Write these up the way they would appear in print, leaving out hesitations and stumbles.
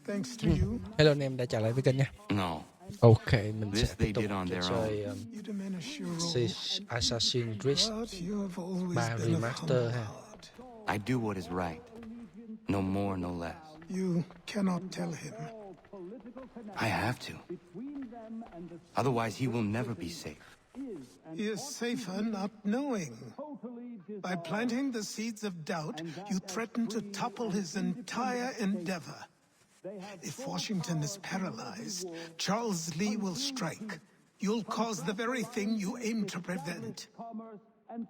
Thanks to you, Hello anh em đã trở lại với kênh nha. No, Ok, mình This sẽ they tiếp tục did on trò their chơi you diminish your role, Assassin's Creed but you have always 3 been of Remastered humble ha. heart. I do what is right. No more, no less. You cannot tell him. I have to. Otherwise, he will never be safe. He is safer not knowing. By planting the seeds of doubt, you threaten to topple his entire endeavor. If Washington is paralyzed, Charles Lee will strike. You'll cause the very thing you aim to prevent.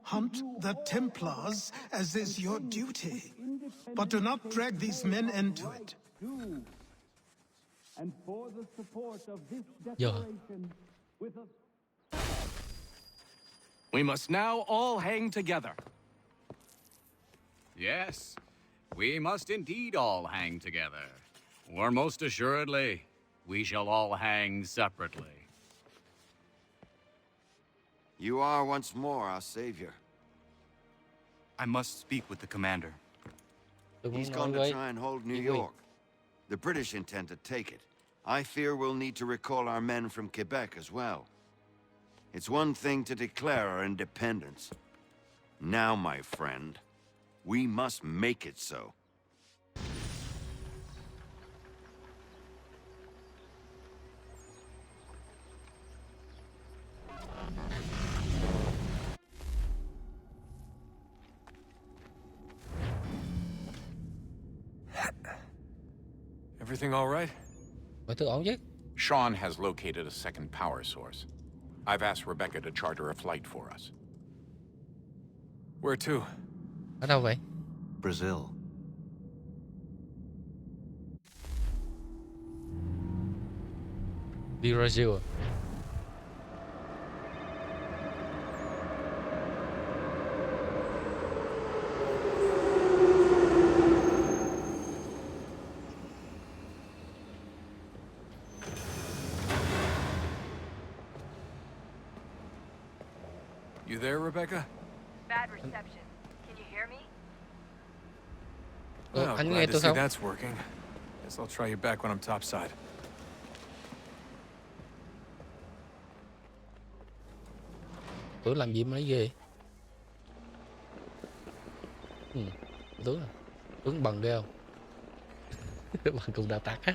Hunt the Templars, as is your duty. But do not drag these men into it. Giờ We must now all hang together. Yes, we must indeed all hang together. Or most assuredly, we shall all hang separately. You are once more our savior. I must speak with the commander. tôi He's muốn nói gone to với try and hold chỉ New huy. York. The British intend to take it. I fear we'll need to recall our men from Quebec as well. It's one thing to declare our independence. Now, my friend, we must make it so. Everything all right? Mọi thứ ổn chứ? Sean has located a second power source. I've asked Rebecca to charter a flight for us. Where to? Ở đâu vậy? Brazil. Đi Brazil à? You there, Rebecca? Bad reception. Can you hear me? Ủa, anh nghe glad to tôi see không? that's working. Guess I'll try you back when I'm topside. Tưởng làm gì mà lấy ghê. Tướng à? Tướng bằng ghê không? Bằng cùng đạo tặc á.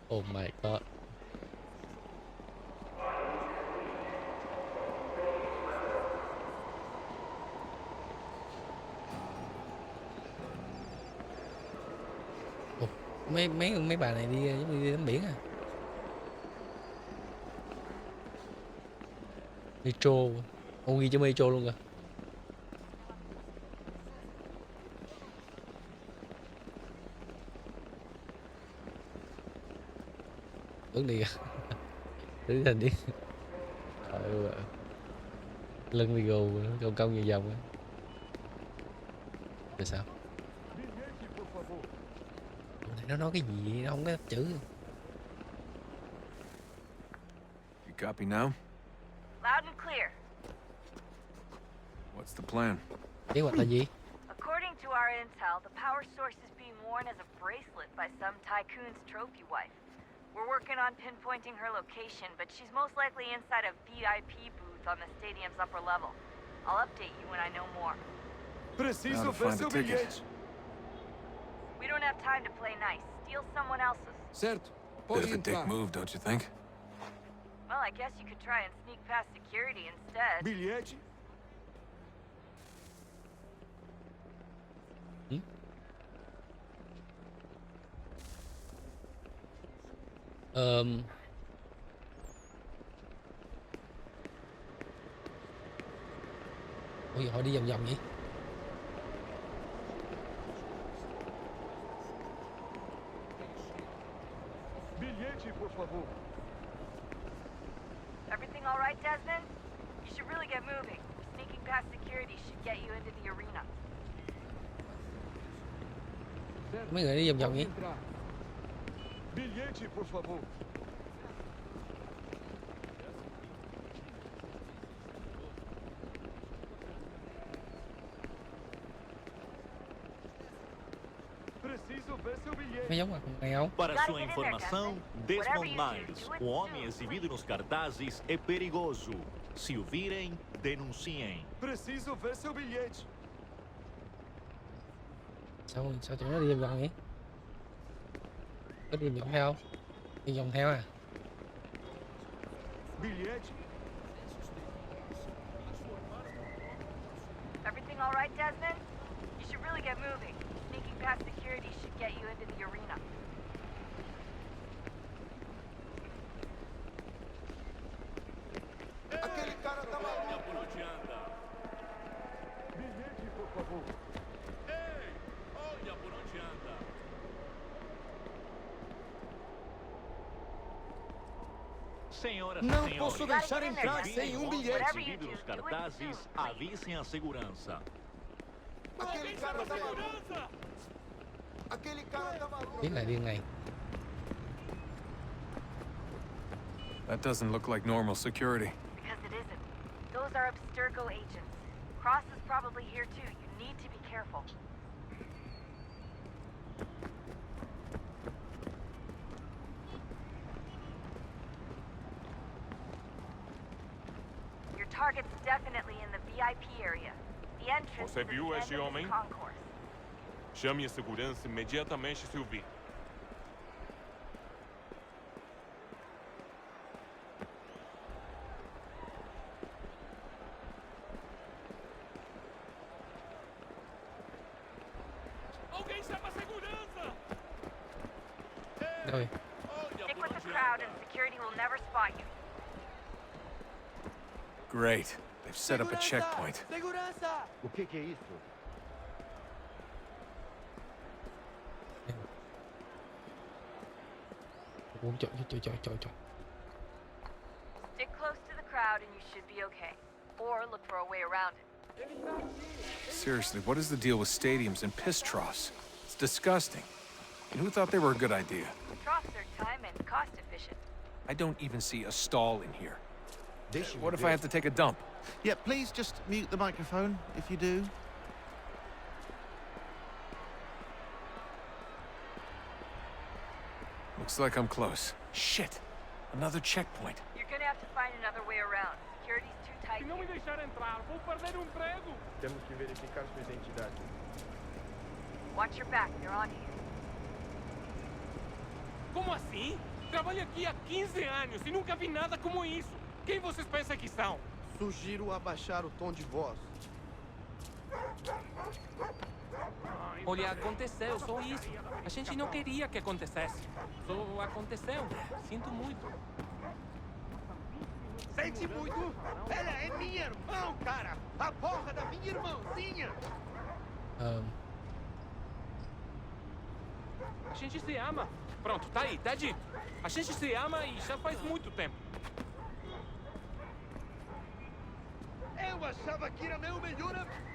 Oh my god. Ồ, mấy bà này đi giống như đi tắm biển à? Metro, ông ghi cho metro luôn kìa. Đứng đi kìa. Đứng thành đi. Trời ơi. Lưng đi gù công công nhiều vòng á. Rồi sao? Nó nói cái gì nó không có chữ. You copy now? Loud and clear. What's the plan? Kế hoạch là gì? According to our intel, the power source is being worn as a bracelet by some tycoon's trophy wife. We're working on pinpointing her location, but she's most likely inside a VIP booth on the stadium's upper level. I'll update you when I know more. Now to find the ticket. We don't have time to play nice. Steal someone else's. Certo. Bit of a dick move, don't you think? Well, I guess you could try and sneak past security instead. Bilhete? Ôi họ đi vòng vòng vậy? Bilhete, por favor. Everything all right, Desmond? You should really get moving. Sneaking past security should get you into the arena. Mấy người đi vòng vòng vậy? Bilhete, por favor. Preciso ver seu bilhete. Mấy giống mặt này không? Para sua informação, desmontais. O homem exibido nos cartazes é perigoso. Se o virem, denunciem. Preciso ver seu bilhete. Sao tụi nó đi vòng vậy? Có đi vòng theo không? Đi vòng theo à? Bilhete? Everything all right, Desmond? You should really get moving. Sneaking past security should get you into the arena. Aquele cara tá maluco. Bilhete, por favor. Ei, olha por onde anda. Senhoras e Não senhores, posso deixar entrar se sem virem um o homem bilhete. exibido nos cartazes, avisem a segurança. Aquele cara tá maluco. Aquele cara tá maluco. Điên này. That doesn't look like normal security. Because it isn't. Those are Abstergo agents. Cross is probably here too. You need to be careful. Your target's definitely in the VIP area. The entrance Você is viu at esse the end of homem? this concourse. Chame a segurança imediatamente se o vir. Alguém chama a segurança! Rồi. Stick with the crowd and security will never spot you. Great. They've set up a checkpoint. O que é isso? Ủa, trời. Stick close to the crowd and you should be okay. Or look for a way around it. Seriously, what is the deal with stadiums and piss troughs? It's disgusting. And who thought they were a good idea? Troughs are time and cost efficient. I don't even see a stall in here. What if I have to take a dump? Yeah, please just mute the microphone if you do. Looks like I'm close. Shit! Another checkpoint. You're gonna have to find another way around. Security's too tight. Se não me deixar entrar, vou perder o emprego. Temos que verificar sua identidade. Watch your back, they're on you. Como assim? Trabalho aqui há 15 anos e nunca vi nada como isso. Quem vocês pensam que são? Sugiro abaixar o tom de voz. Olha, aconteceu, só isso. A gente não queria que acontecesse. Só aconteceu. Sinto muito. Sente muito? Ela é minha irmã, cara! A porra da minha irmãzinha! A gente se ama. Pronto, tá aí, tá dito. A gente se ama e já faz muito tempo. Eu achava que era meu melhor amigo.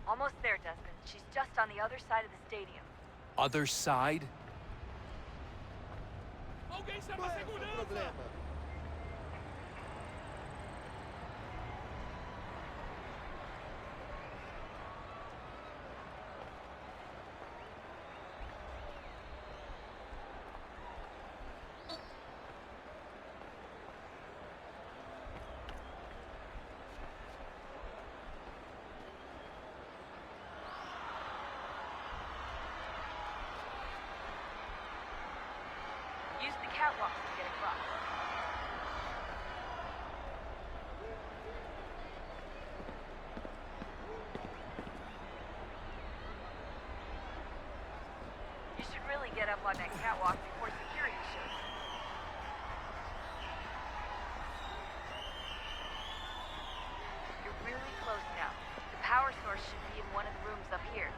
Almost there, Desmond. She's just on the other side of the stadium. Other side? Alguém chama a segurança! Use the catwalks to get across. You should really get up on that catwalk before security shows. You're really close now. The power source should be in one of the rooms up here.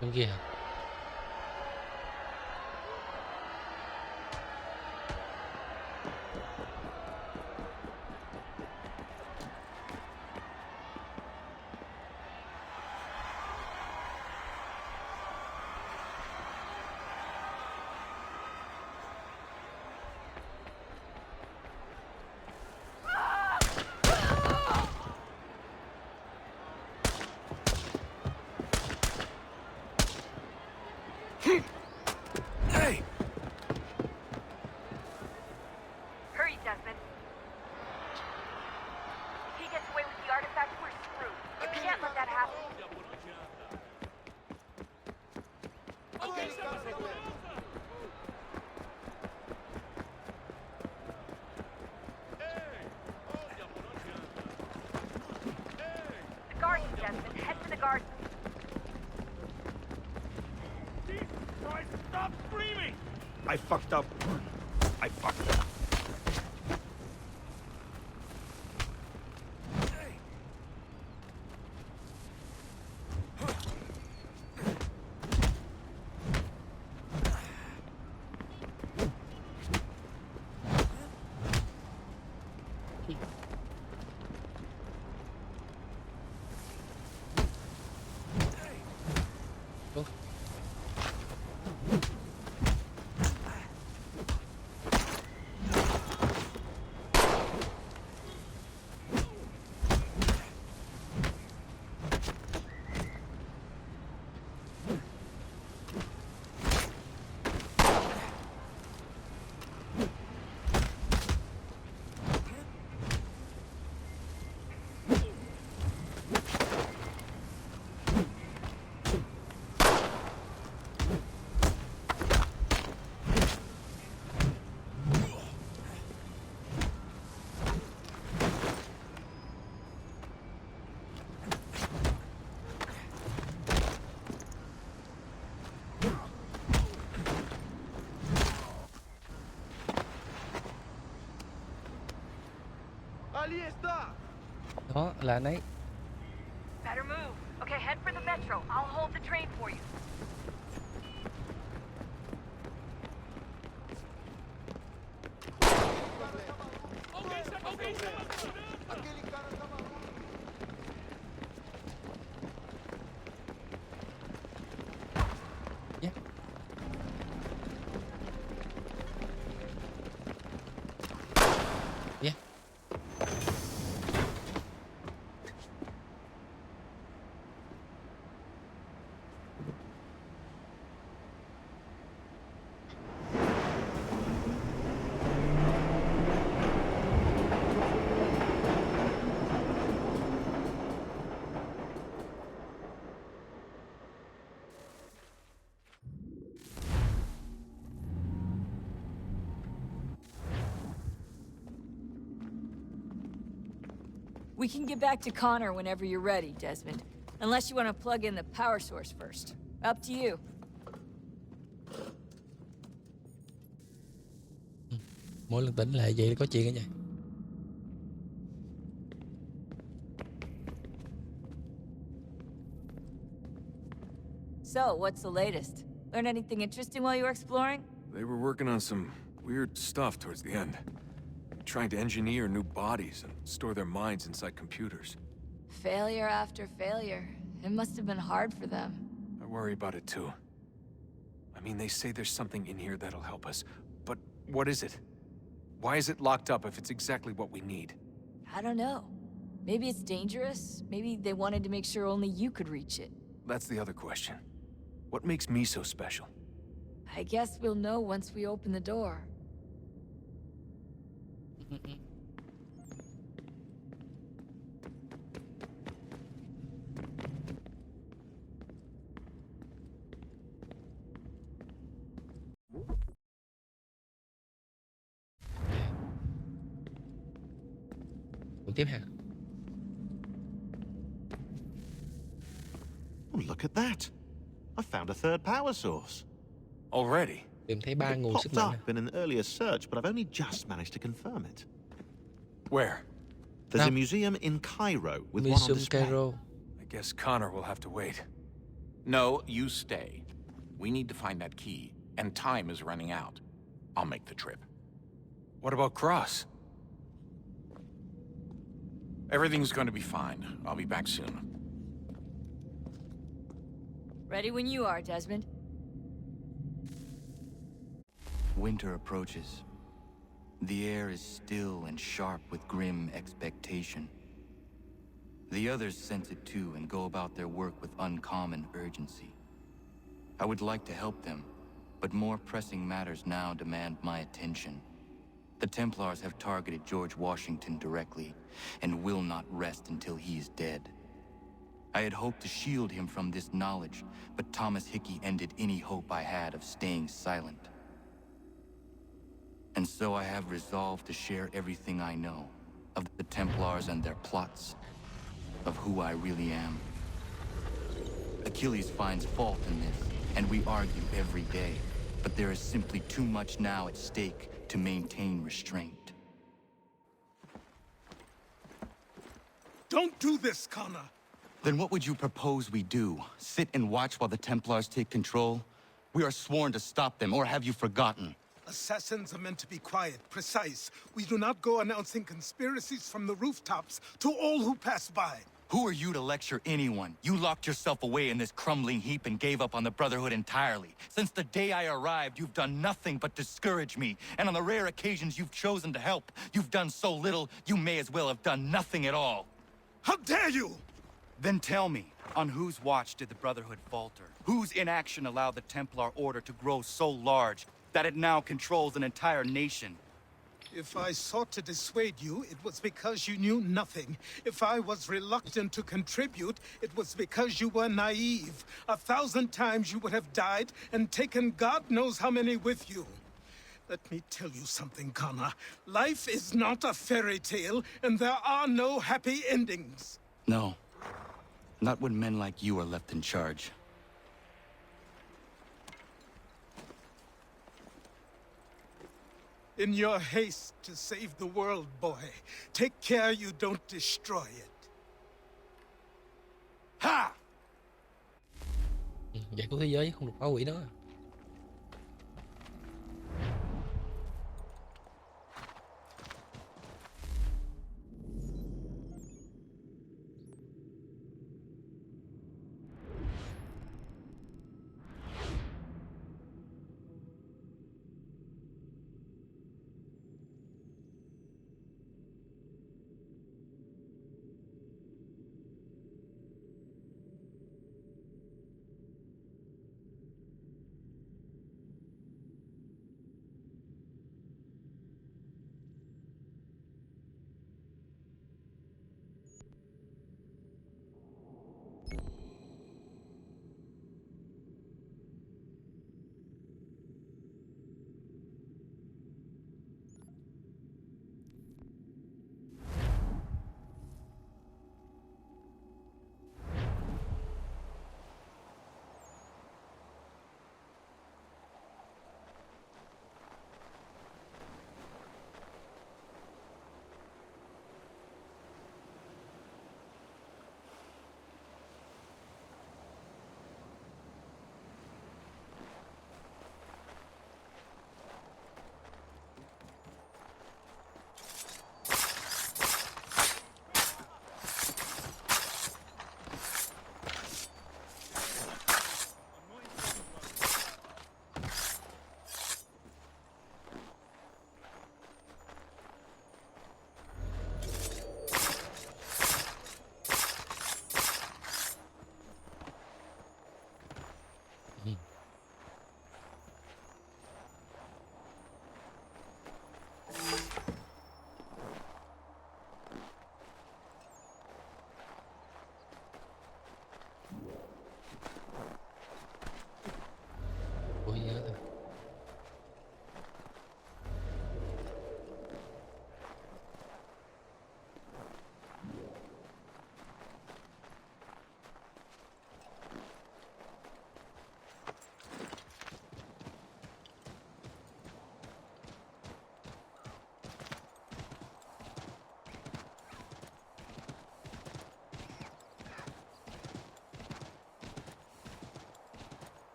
Bên kia hả? Hey! Hurry, Desmond. If he gets away with the artifact, we're screwed. You can't let that happen. The garden, Desmond. Head for the garden. Stop screaming! I fucked up. I fucked up. Ali está! Đó là anh ấy. Better move. Okay, head for the metro. I'll hold the train for you. Yeah. Yeah. We can get back to Connor whenever you're ready, Desmond. Unless you want to plug in the power source first. Up to you. Mỗi lần tỉnh lại vậy có chuyện hả vậy? So, what's the latest? Learn anything interesting while you were exploring? They were working on some weird stuff towards the end. Trying to engineer new bodies and store their minds inside computers. Failure after failure. It must have been hard for them. I worry about it too. I mean, they say there's something in here that'll help us, but what is it? Why is it locked up if it's exactly what we need? I don't know. Maybe it's dangerous. Maybe they wanted to make sure only you could reach it. That's the other question. What makes me so special? I guess we'll know once we open the door. Tiếp ha. Oh, look at that. I found a third power source. Already? Tìm thấy 3 It nguồn sức popped mạnh. up in an earlier search, but I've only just managed to confirm it. Where? There's a Now- museum in Cairo with one on Museum display. Cairo. I guess Connor will have to wait. No, you stay. We need to find that key, and time is running out. I'll make the trip. What about Cross? Everything's going to be fine. I'll be back soon. Ready when you are, Desmond. Winter approaches. The air is still and sharp with grim expectation. The others sense it too and go about their work with uncommon urgency. I would like to help them, but more pressing matters now demand my attention. The Templars have targeted George Washington directly, and will not rest until he is dead. I had hoped to shield him from this knowledge, but Thomas Hickey ended any hope I had of staying silent. And so I have resolved to share everything I know of the Templars and their plots, of who I really am. Achilles finds fault in this, and we argue every day, but there is simply too much now at stake to maintain restraint. Don't do this, Connor! Then what would you propose we do? Sit and watch while the Templars take control? We are sworn to stop them, or have you forgotten? Assassins are meant to be quiet, precise. We do not go announcing conspiracies from the rooftops to all who pass by. Who are you to lecture anyone? You locked yourself away in this crumbling heap and gave up on the Brotherhood entirely. Since the day I arrived, you've done nothing but discourage me. And on the rare occasions you've chosen to help, you've done so little, you may as well have done nothing at all. How dare you! Then tell me, on whose watch did the Brotherhood falter? Whose inaction allowed the Templar Order to grow so large that it now controls an entire nation? If I sought to dissuade you, it was because you knew nothing. If I was reluctant to contribute, it was because you were naive. 1,000 times you would have died and taken God knows how many with you. Let me tell you something, Connor. Life is not a fairy tale, and there are no happy endings. No. Not when men like you are left in charge. In your haste to save the world, boy, take care you don't destroy it. Ha! Giải cứu thế giới không được phá hủy nó.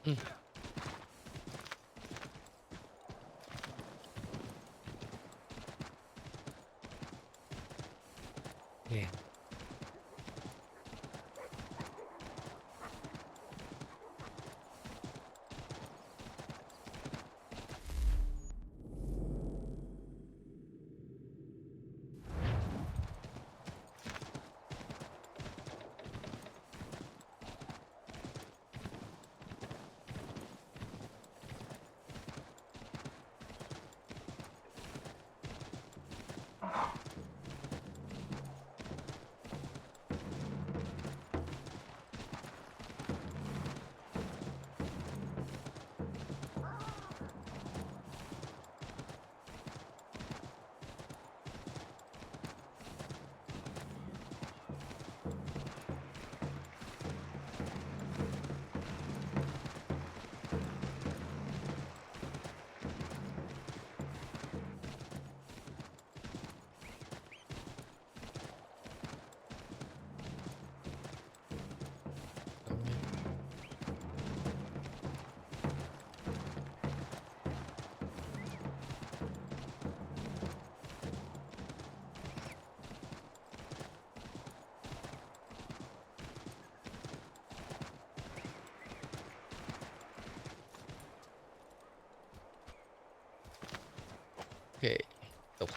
Ừ. Yeah. Ok, tục.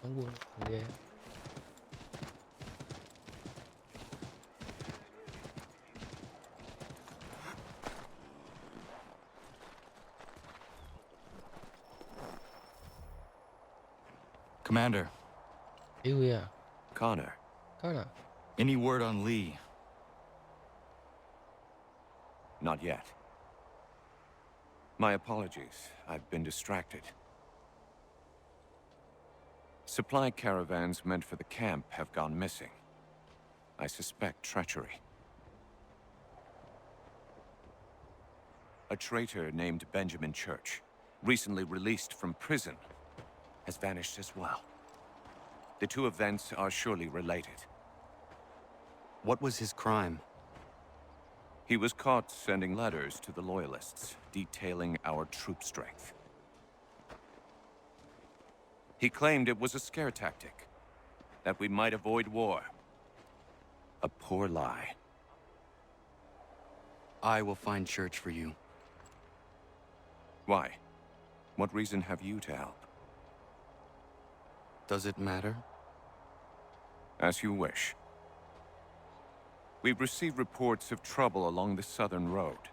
Đóng quân ghê. Commander. Here we are. Connor. Connor. Any word on Lee? Not yet. My apologies. I've been distracted. Supply caravans meant for the camp have gone missing. I suspect treachery. A traitor named Benjamin Church, recently released from prison, has vanished as well. The two events are surely related. What was his crime? He was caught sending letters to the Loyalists, detailing our troop strength. He claimed it was a scare tactic, that we might avoid war. A poor lie. I will find Church for you. Why? What reason have you to help? Does it matter? As you wish. We've received reports of trouble along the southern road.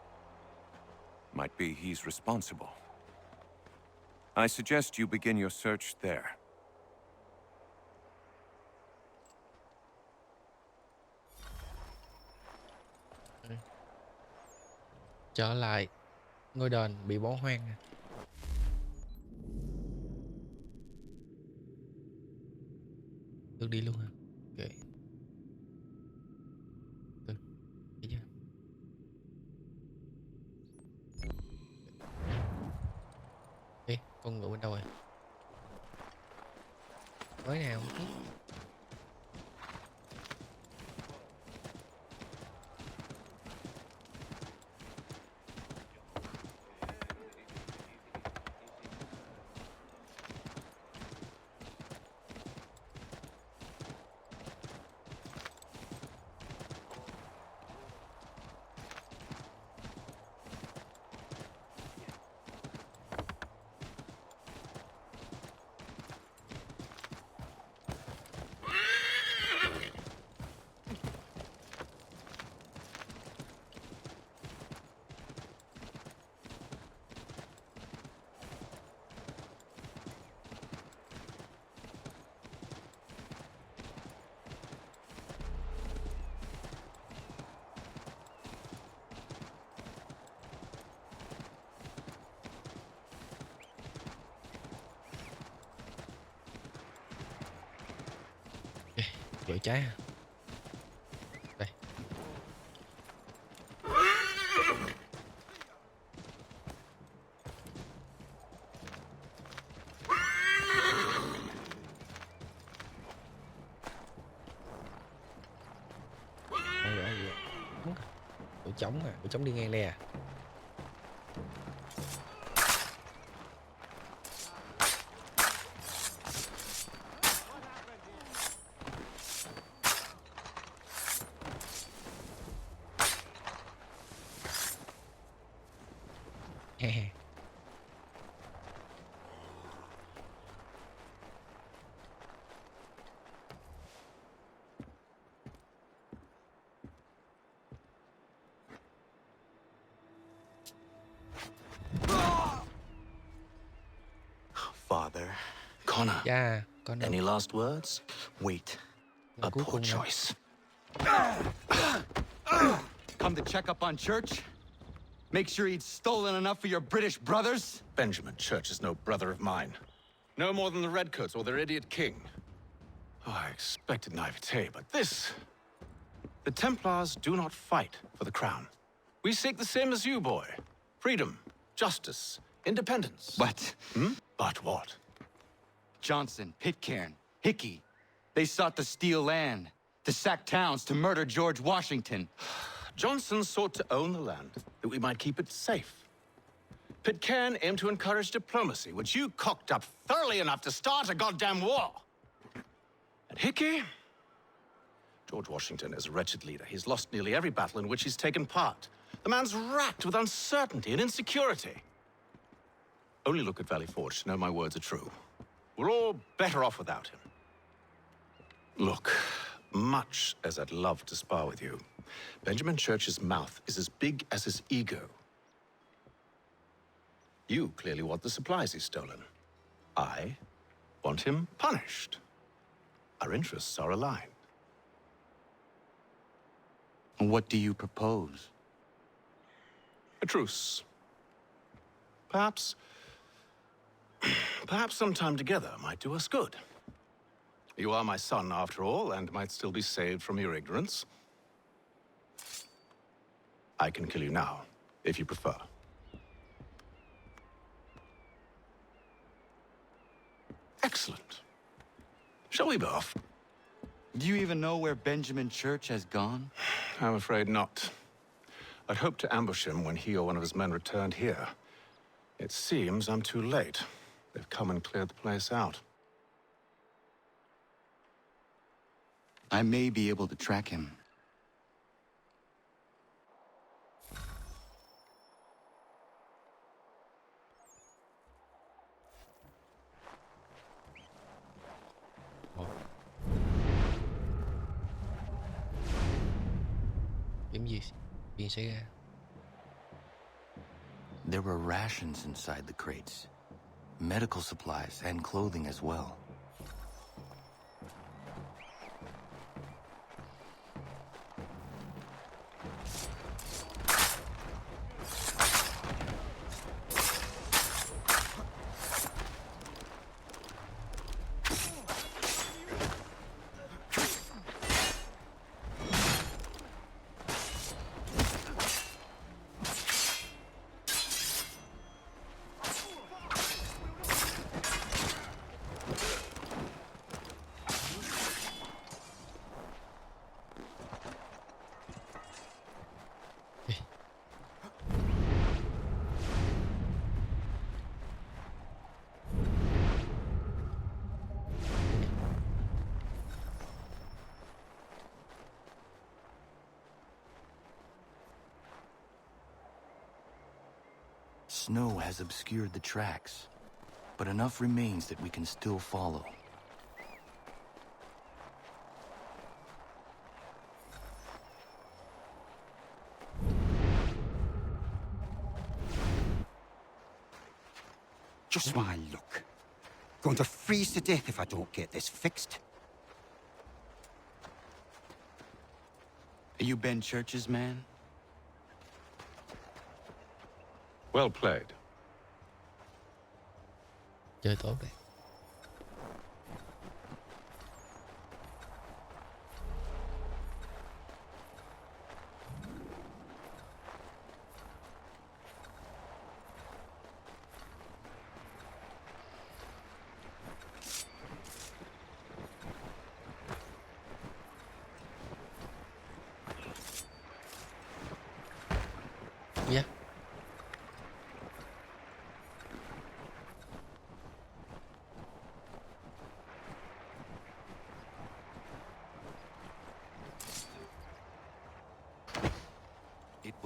Might be he's responsible. I suggest you begin your search there. Trở lại ngôi đền bị bỏ hoang. Được đi luôn hả? Ok. Được. Đi chứ. Ê, con ngựa bên đâu rồi? Mới nào chứ? Dễ cháy à? Đây. Ủa trống à, ủa trống đi ngang đây à? Father. Connor. Cha, con Any last words? Wait. A cuối poor cùng đó. choice. Come to check up on Church? Make sure he'd stolen enough for your British brothers? Benjamin Church is no brother of mine. No more than the Redcoats or their idiot king. Oh, I expected naivete, but this... The Templars do not fight for the crown. We seek the same as you, boy. Freedom, justice, independence. But... But what? Johnson, Pitcairn, Hickey, they sought to steal land, to sack towns, to murder George Washington. Johnson sought to own the land, that we might keep it safe. Pitcairn aimed to encourage diplomacy, which you cocked up thoroughly enough to start a goddamn war. And Hickey? George Washington is a wretched leader. He's lost nearly every battle in which he's taken part. The man's racked with uncertainty and insecurity. Only look at Valley Forge to know my words are true. We're all better off without him. Look, much as I'd love to spar with you, Benjamin Church's mouth is as big as his ego. You clearly want the supplies he's stolen. I want him punished. Our interests are aligned. What do you propose? A truce. Perhaps some time together might do us good. You are my son, after all, and might still be saved from your ignorance. I can kill you now, if you prefer. Excellent. Shall we be off? Do you even know where Benjamin Church has gone? I'm afraid not. I'd hoped to ambush him when he or one of his men returned here. It seems I'm too late. They've come and cleared the place out. I may be able to track him. Điểm gì? Chuyện xảy ra? There were rations inside the crates. Medical supplies and clothing as well. Snow has obscured the tracks, but enough remains that we can still follow. Just my luck. Going to freeze to death if I don't get this fixed. Are you Ben Church's man? Well played. Chơi tốt đấy.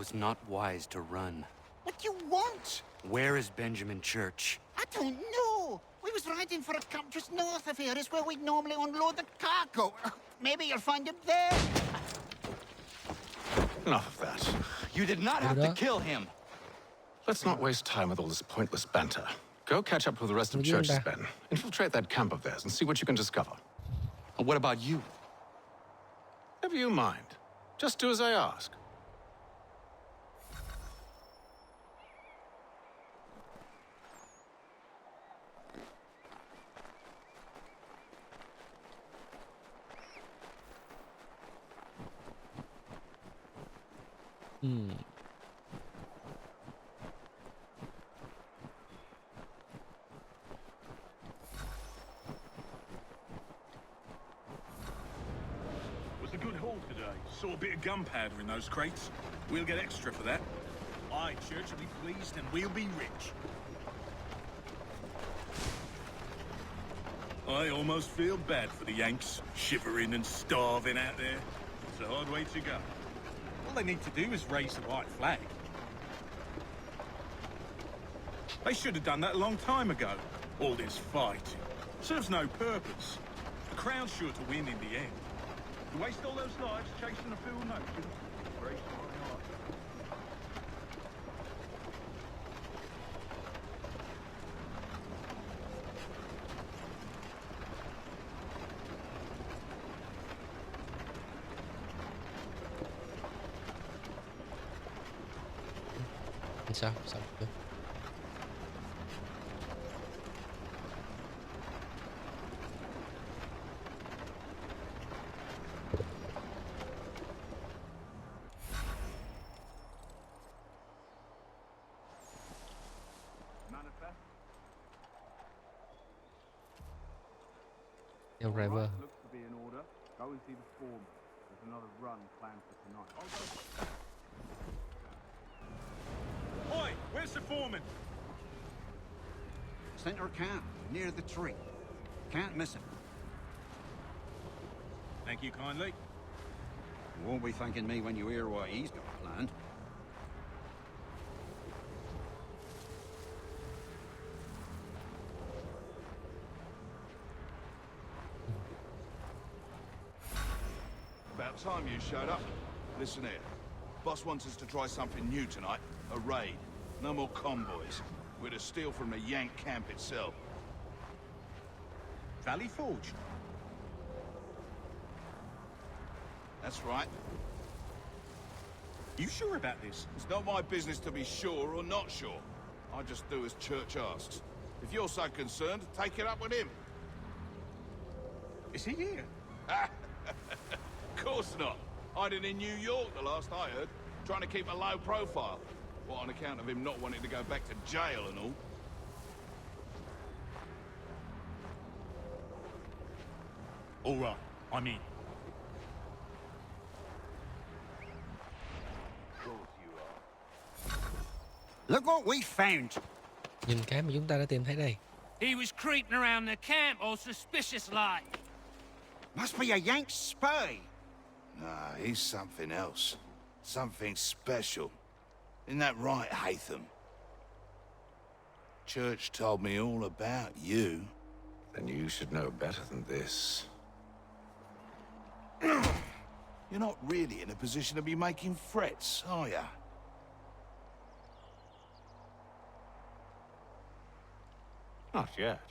was not wise to run. What do you want? Where is Benjamin Church? I don't know. We was riding for a camp just north of here. Is where we'd normally unload the cargo. Maybe you'll find him there. Enough of that. You did not have to kill him. Let's not waste time with all this pointless banter. Go catch up with the rest of Church's men. Infiltrate that camp of theirs and see what you can discover. And what about you? Never you mind. Just do as I ask. Was a good haul today. Saw a bit of gunpowder in those crates. We'll get extra for that. Aye, Church will be pleased and we'll be rich. I almost feel bad for the Yanks, shivering and starving out there. It's a hard way to go. All they need to do is raise the white flag. They should have done that a long time ago. All this fighting serves no purpose. The Crown's sure to win in the end. To waste all those lives chasing a fool notion, breaks my heart. Sao? Sao được? Theo driver. Looks to be in order. Go and see the foreman. There's another run planned for tonight. Oi, where's the foreman? Center camp, near the tree. Can't miss him. Thank you kindly. You won't be thanking me when you hear what he's got planned. About time you showed up. Listen here. Boss wants us to try something new tonight. A raid. No more convoys. We're to steal from the Yank camp itself. Valley Forge? That's right. You sure about this? It's not my business to be sure or not sure. I just do as Church asks. If you're so concerned, take it up with him. Is he here? Of course not. Hiding in New York, the last I heard. Trying to keep a low profile. What, on account of him not wanting to go back to jail and all? All right, I'm in. Look what we found. Nhìn cái mà chúng ta đã tìm thấy đây. He was creeping around the camp all suspicious like. Must be a Yank spy. Nah, he's something else. Something special. Isn't that right, Hatham? Church told me all about you. Then you should know better than this. You're not really in a position to be making threats, are ya? Not yet.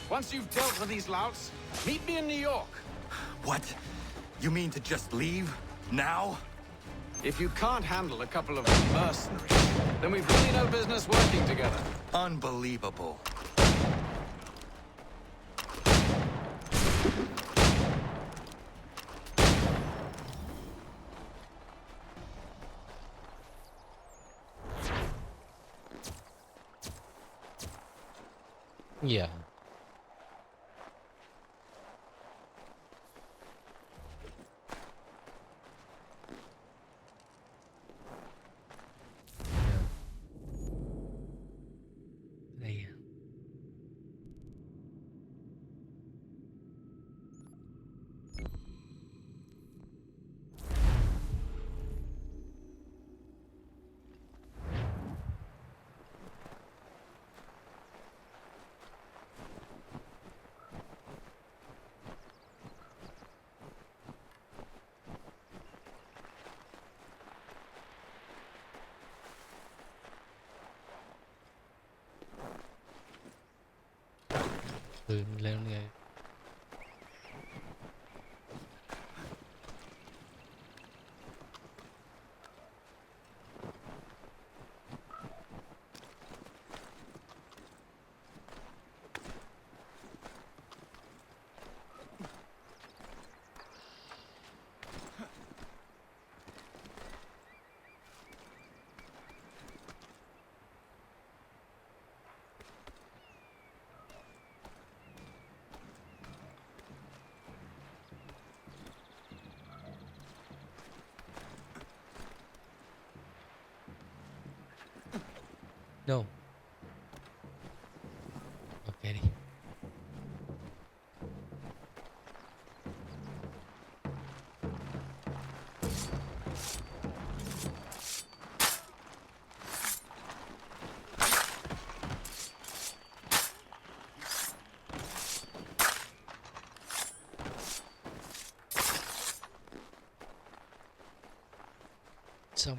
Once you've dealt with these louts, meet me in New York. What? You mean to just leave? Now? If you can't handle a couple of mercenaries, then we've really no business working together. Unbelievable. Yeah. Đây. Lên nghe. No. Ok đi. Xong.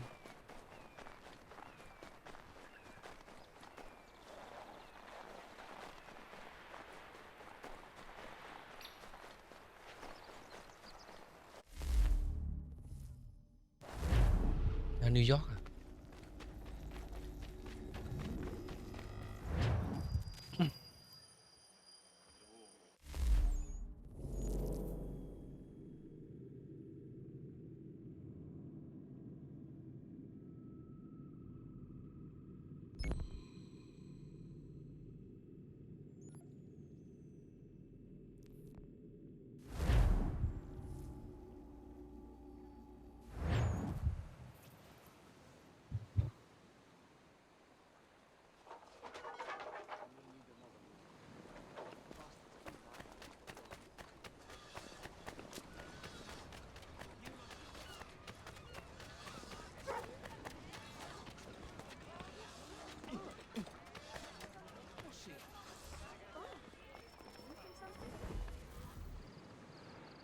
Ở New York à?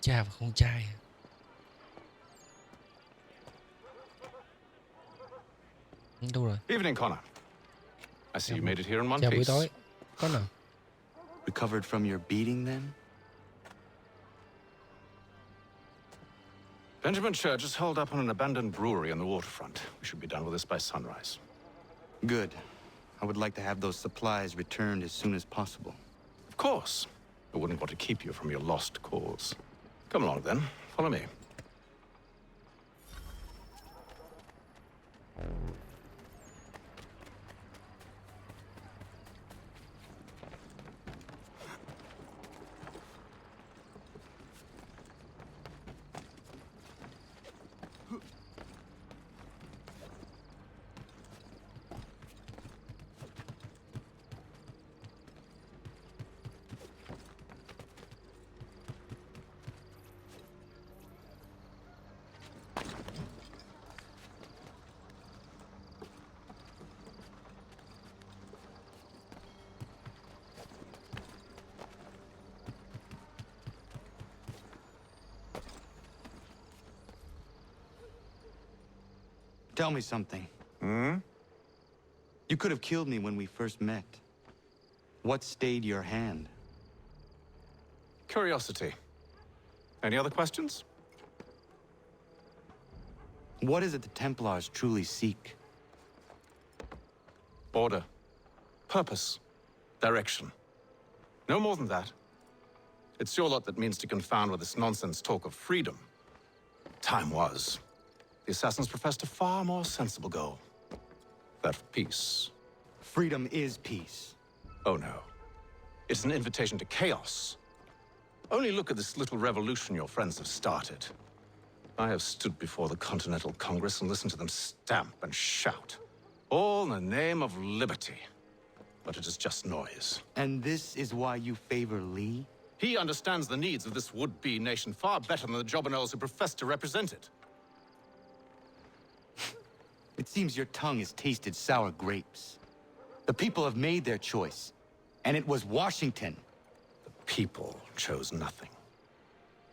Cha và con trai. Đâu rồi? Evening, Connor. I see you made it here in one Chào buổi piece. tối. Connor. Recovered from your beating then? Benjamin Church is holed up on an abandoned brewery on the waterfront. We should be done with this by sunrise. Good. I would like to have those supplies returned as soon as possible. Of course. I wouldn't want to keep you from your lost cause. Come along then. Follow me. Tell me something. Hmm? You could have killed me when we first met. What stayed your hand? curiosity. Any other questions? What is it the Templars truly seek? Order. Purpose. Direction. No more than that. It's your lot that means to confound with this nonsense talk of freedom. Time was. The assassins professed a far more sensible goal. That of peace. Freedom is peace. Oh no. It's an invitation to chaos. Only look at this little revolution your friends have started. I have stood before the Continental Congress and listened to them stamp and shout. All in the name of liberty. But it is just noise. And this is why you favor Lee? He understands the needs of this would-be nation far better than the jobberknolls who profess to represent it. It seems your tongue has tasted sour grapes. The people have made their choice, and it was Washington. The people chose nothing.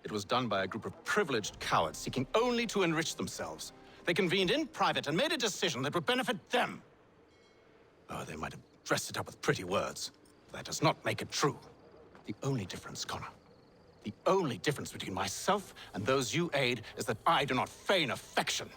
It was done by a group of privileged cowards seeking only to enrich themselves. They convened in private and made a decision that would benefit them. Oh, they might have dressed it up with pretty words, but that does not make it true. The only difference, Connor, the only difference between myself and those you aid is that I do not feign affection.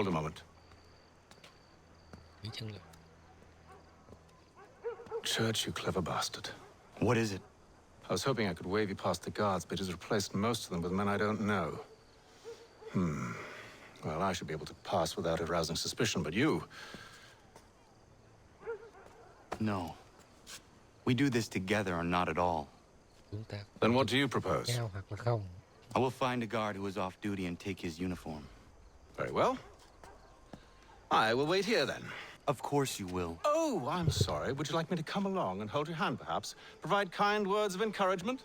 Hold a moment. Church, you clever bastard. What is it? I was hoping I could wave you past the guards, but he's replaced most of them with men I don't know. Well, I should be able to pass without arousing suspicion, but you... No. We do this together or not at all. Then what do you propose? I will find a guard who is off duty and take his uniform. Very well. I will wait here, then. Of course you will. Oh, I'm sorry. Would you like me to come along and hold your hand, perhaps? Provide kind words of encouragement?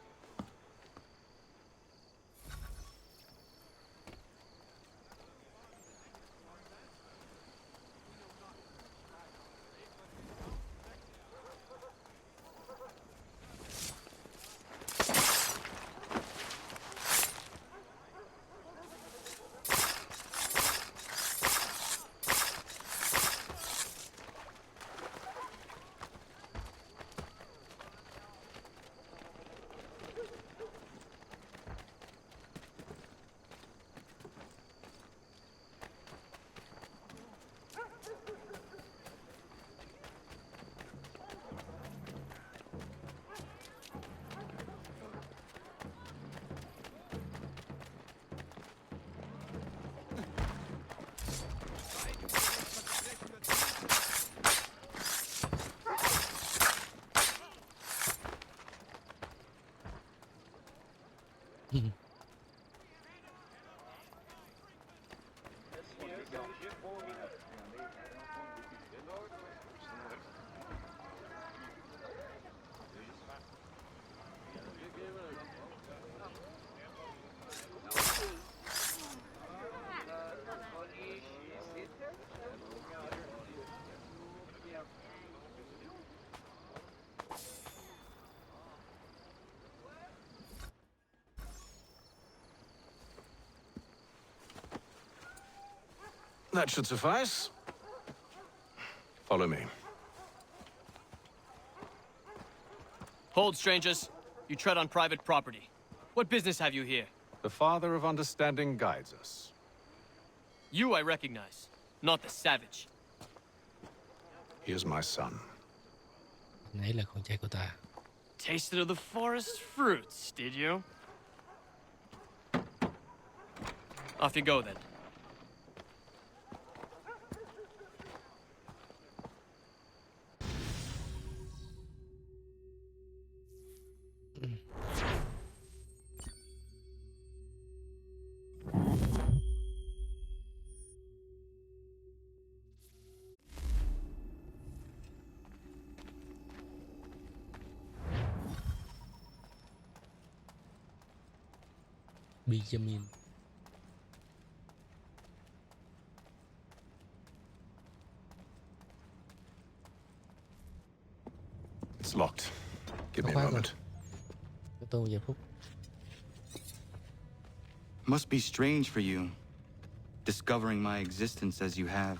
That should suffice. Follow me. Hold, strangers. You tread on private property. What business have you here? The Father of Understanding guides us. You I recognize, not the savage. He is my son. Nãy là con trai của ta. Tasted of the forest fruits, did you? Off you go then. Benjamin. It's locked. Give me Khóa a rồi. moment. Cho tôi một vài phút. Must be strange for you, discovering my existence as you have.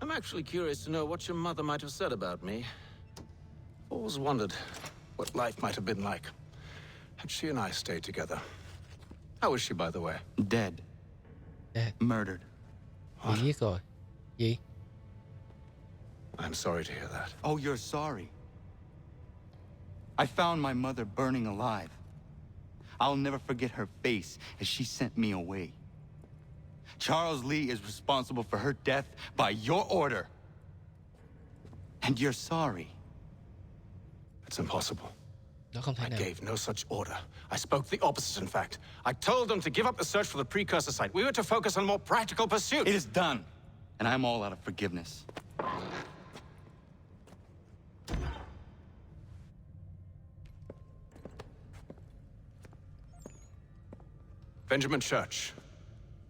I'm actually curious to know what your mother might have said about me. Always wondered what life might have been like had she and I stayed together. How is she, by the way? Dead. Dead. Murdered. Bị giết rồi. Gì? I'm sorry to hear that. Oh, you're sorry. I found my mother burning alive. I'll never forget her face as she sent me away. Charles Lee is responsible for her death by your order. And you're sorry. It's impossible. Đó không thể I nào. gave no such order. I spoke the opposite, in fact. I told them to give up the search for the precursor site. We were to focus on more practical pursuits. It is done, and I'm all out of forgiveness. Benjamin Church,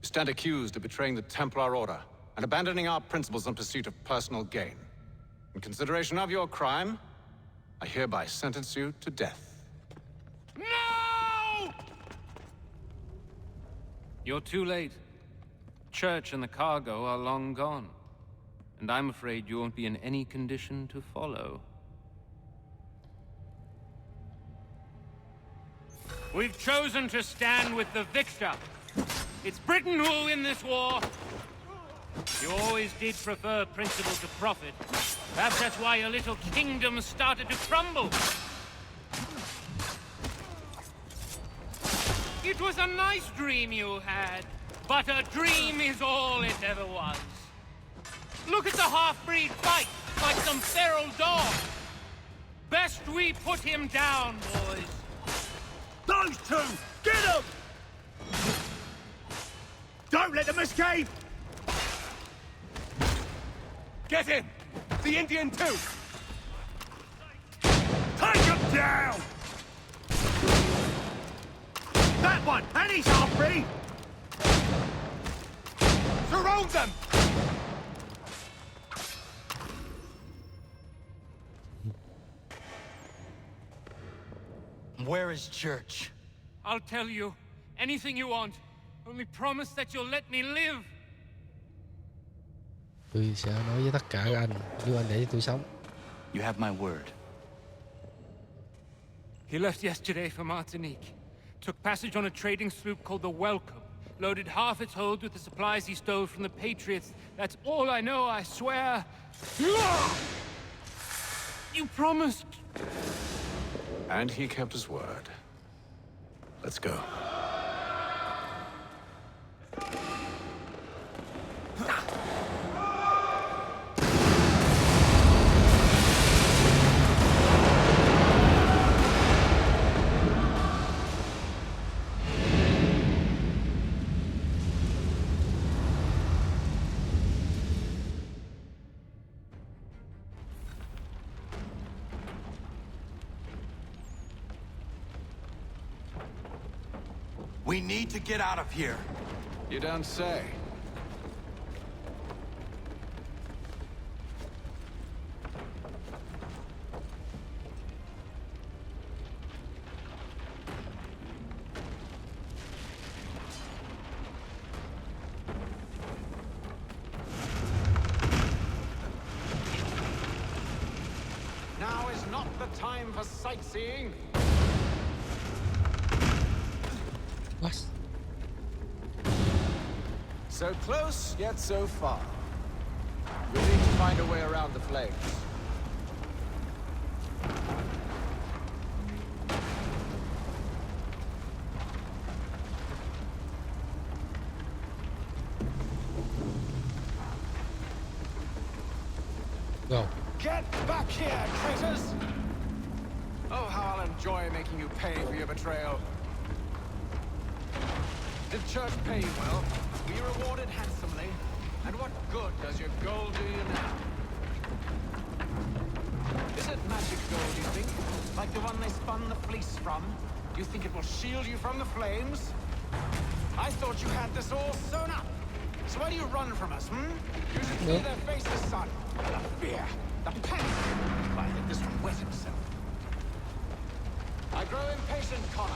you stand accused of betraying the Templar Order and abandoning our principles in pursuit of personal gain. In consideration of your crime, I hereby sentence you to death. No! You're too late. Church and the cargo are long gone. And I'm afraid you won't be in any condition to follow. We've chosen to stand with the victor. It's Britain who will win this war. You always did prefer principle to profit. Perhaps that's why your little kingdom started to crumble. It was a nice dream you had, but a dream is all it ever was. Look at the half-breed fight like some feral dog. Best we put him down, boys. Those two! Get them! Don't let them escape! Get him! The Indian too! Take them down! That one! And he's half-breed! Surround them! Where is Church? I'll tell you anything you want. Only promise that you'll let me live. Tôi sẽ nói với tất cả các anh, giúp anh để cho tôi sống. You have my word. He left yesterday for Martinique. Took passage on a trading sloop called the Welcome. Loaded half its hold with the supplies he stole from the Patriots. That's all I know, I swear. You promised. And he kept his word. Let's go. We need to get out of here. You don't say. Now is not the time for sightseeing. What? So close, yet so far. We need to find a way around the flames. Go. Get back here, traitors! Oh, how I'll enjoy making you pay for your betrayal. Did church pay you well? Were you rewarded handsomely? And what good does your gold do you now? Is it magic gold, you think? Like the one they spun the fleece from? Do you think it will shield you from the flames? I thought you had this all sewn up. So why do you run from us, hmm? You should see their faces, son. The fear, the panic. I think this one wet himself. I grow impatient, Connor.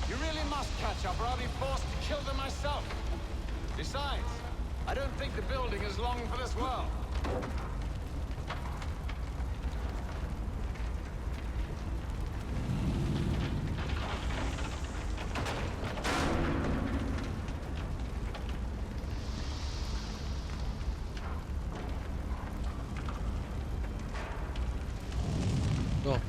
You really must catch up, or I'll be forced to kill them myself. Besides, I don't think the building is long for this world. Go.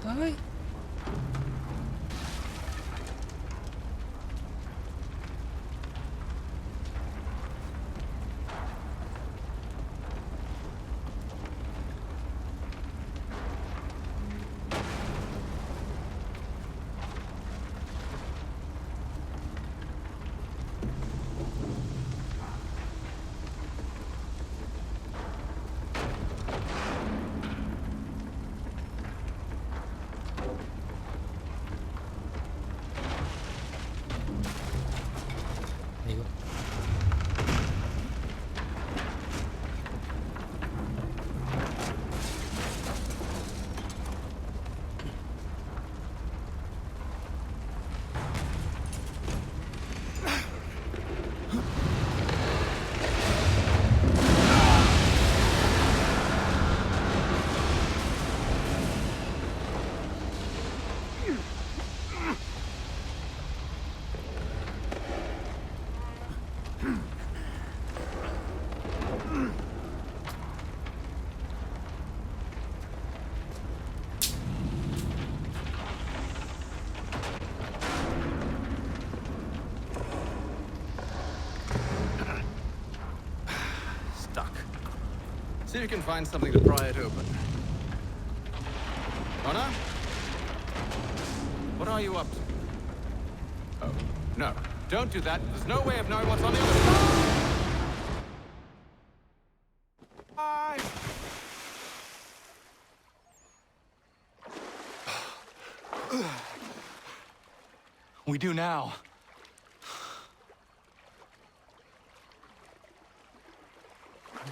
Tới. Hiểu. See if you can find something to pry it open. Connor? What are you up to? Oh, no. Don't do that. There's no way of knowing what's on the other side. We do now.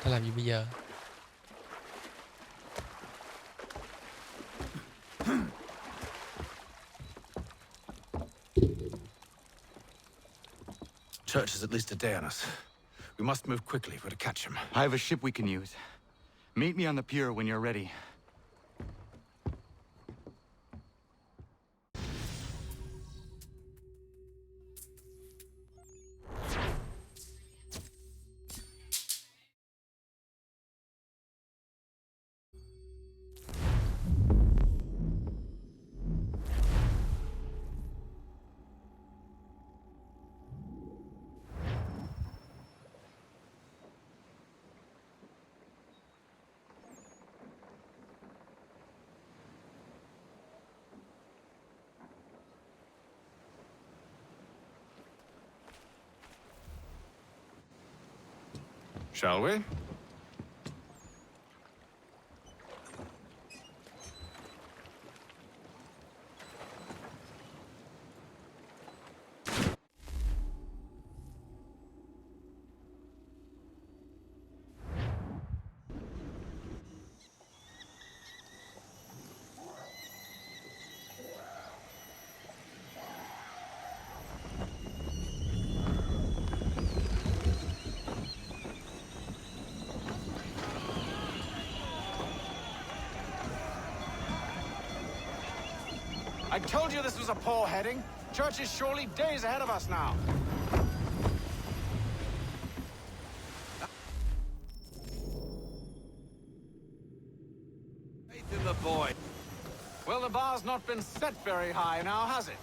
Ta làm gì bây giờ? Church is at least a day on us. We must move quickly if we're to catch him. I have a ship we can use. Meet me on the pier when you're ready. Shall we? I told you this was a poor heading. Church is surely days ahead of us now. Faith in the boy. Well, the bar's not been set very high now, has it?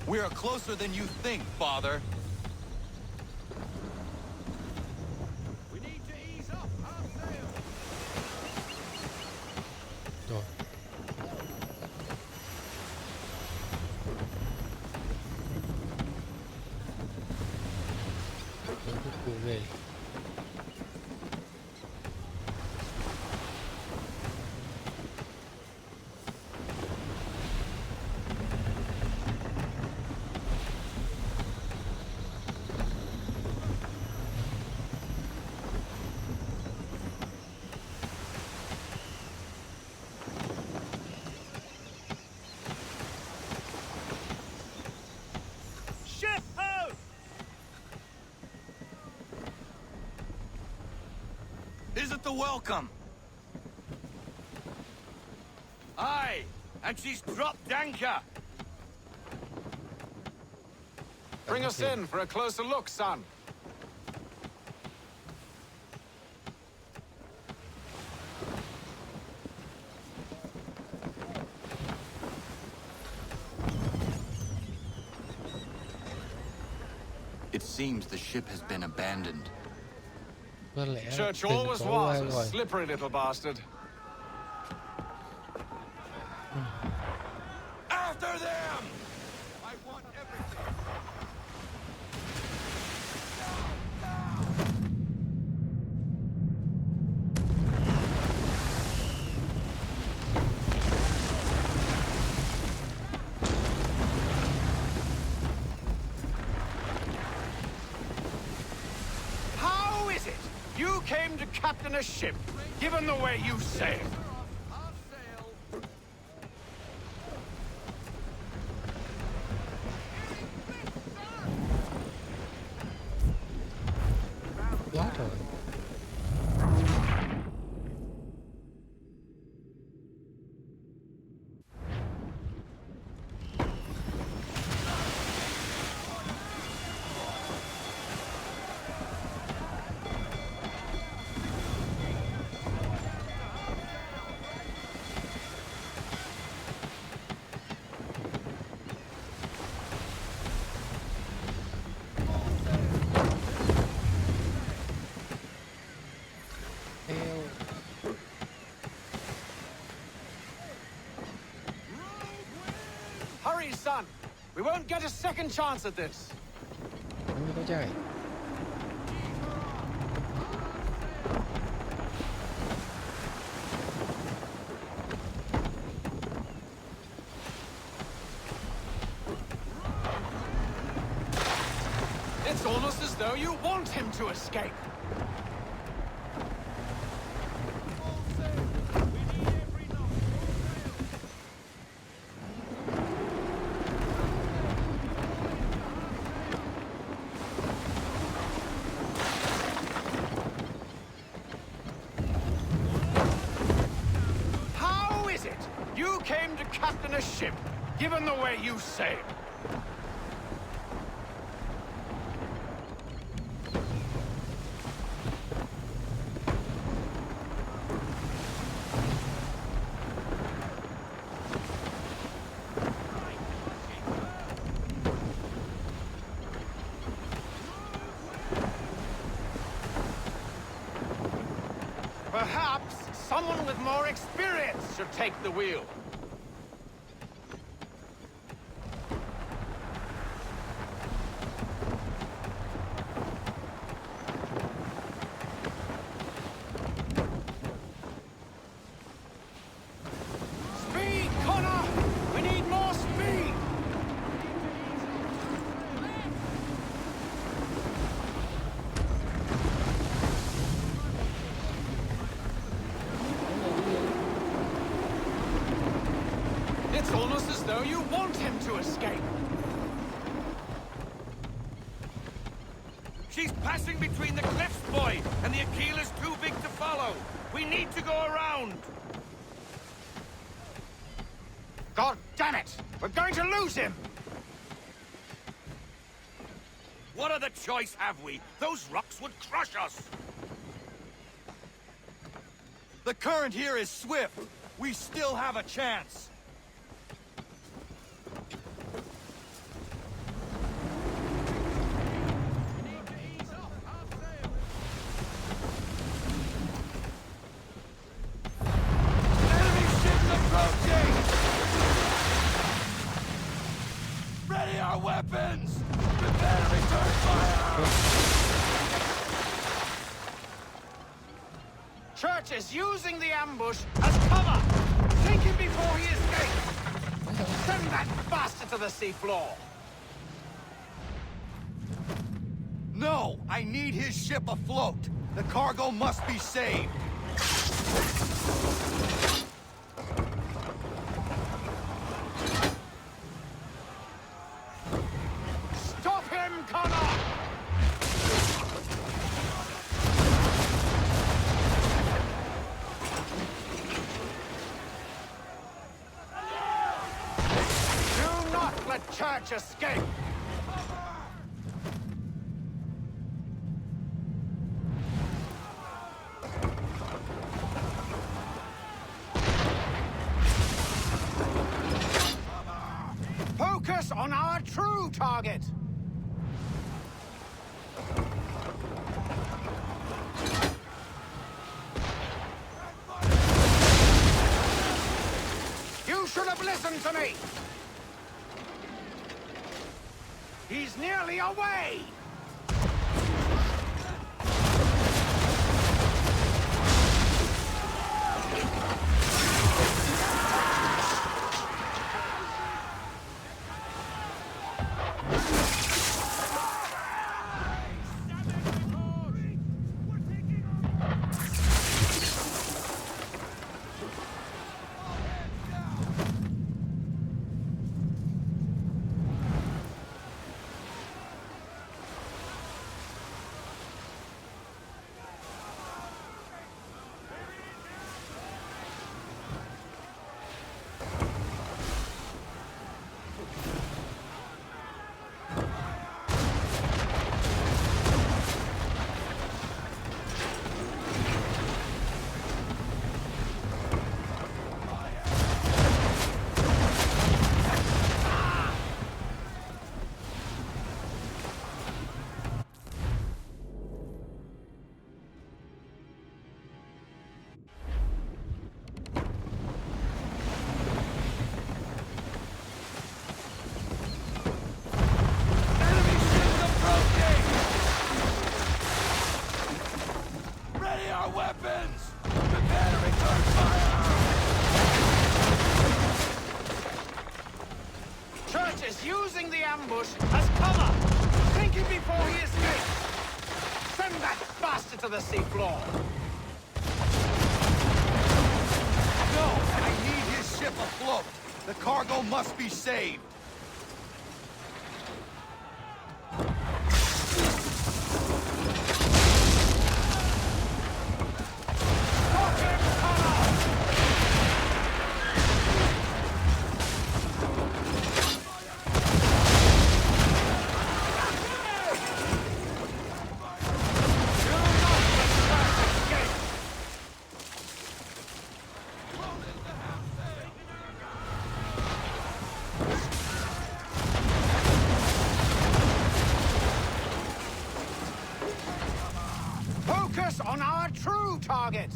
We are closer than you think, Father. We need to ease up. Half sail. Rồi. Cái cụ ghê. Ship out! Is it the welcome? Aye, and she's dropped anchor. Bring us in for a closer look, son. It seems the ship has been abandoned. Có lẽ Church tình always có qua was a rồi. slippery little bastard. After them! I want everything. How is it you came to captain a ship, given the way you sailed? Half sail. Quá trời. Theo. Hurry, son. We won't get a second chance at this. Không có chạy. It's almost as though you want him to escape. How is it you came to captain a ship, given the way you sailed? Perhaps someone with more experience should take the wheel. Speed, Connor! We need more speed! It's almost as though you want him to escape. She's passing between the cliffs, boy, and the Aquila's too big to follow. We need to go around. God damn it! We're going to lose him! What other choice have we? Those rocks would crush us! The current here is swift. We still have a chance. Enemy ships approaching! Ready our weapons! Prepare to return fire! Church is using the ambush as cover! Sink him before he escapes! Send that bastard to the seafloor! No! I need his ship afloat! The cargo must be saved! Stop him, Connor! Do not let Church escape! Focus on our true target! You should have listened to me! He's nearly away! Using the ambush as cover! Sink him before he escapes! Send that bastard to the seafloor! No! I need his ship afloat! The cargo must be saved! Focus on our true target!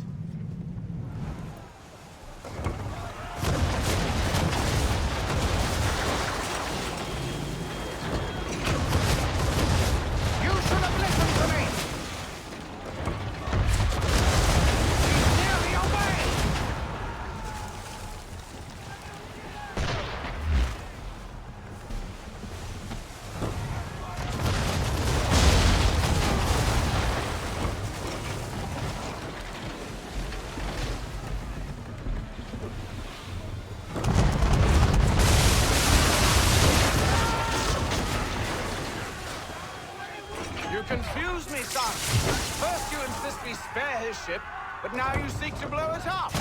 You should have listened to me! He's nearly away! You confuse me, son. First you insist we spare his ship, but now you seek to blow it up.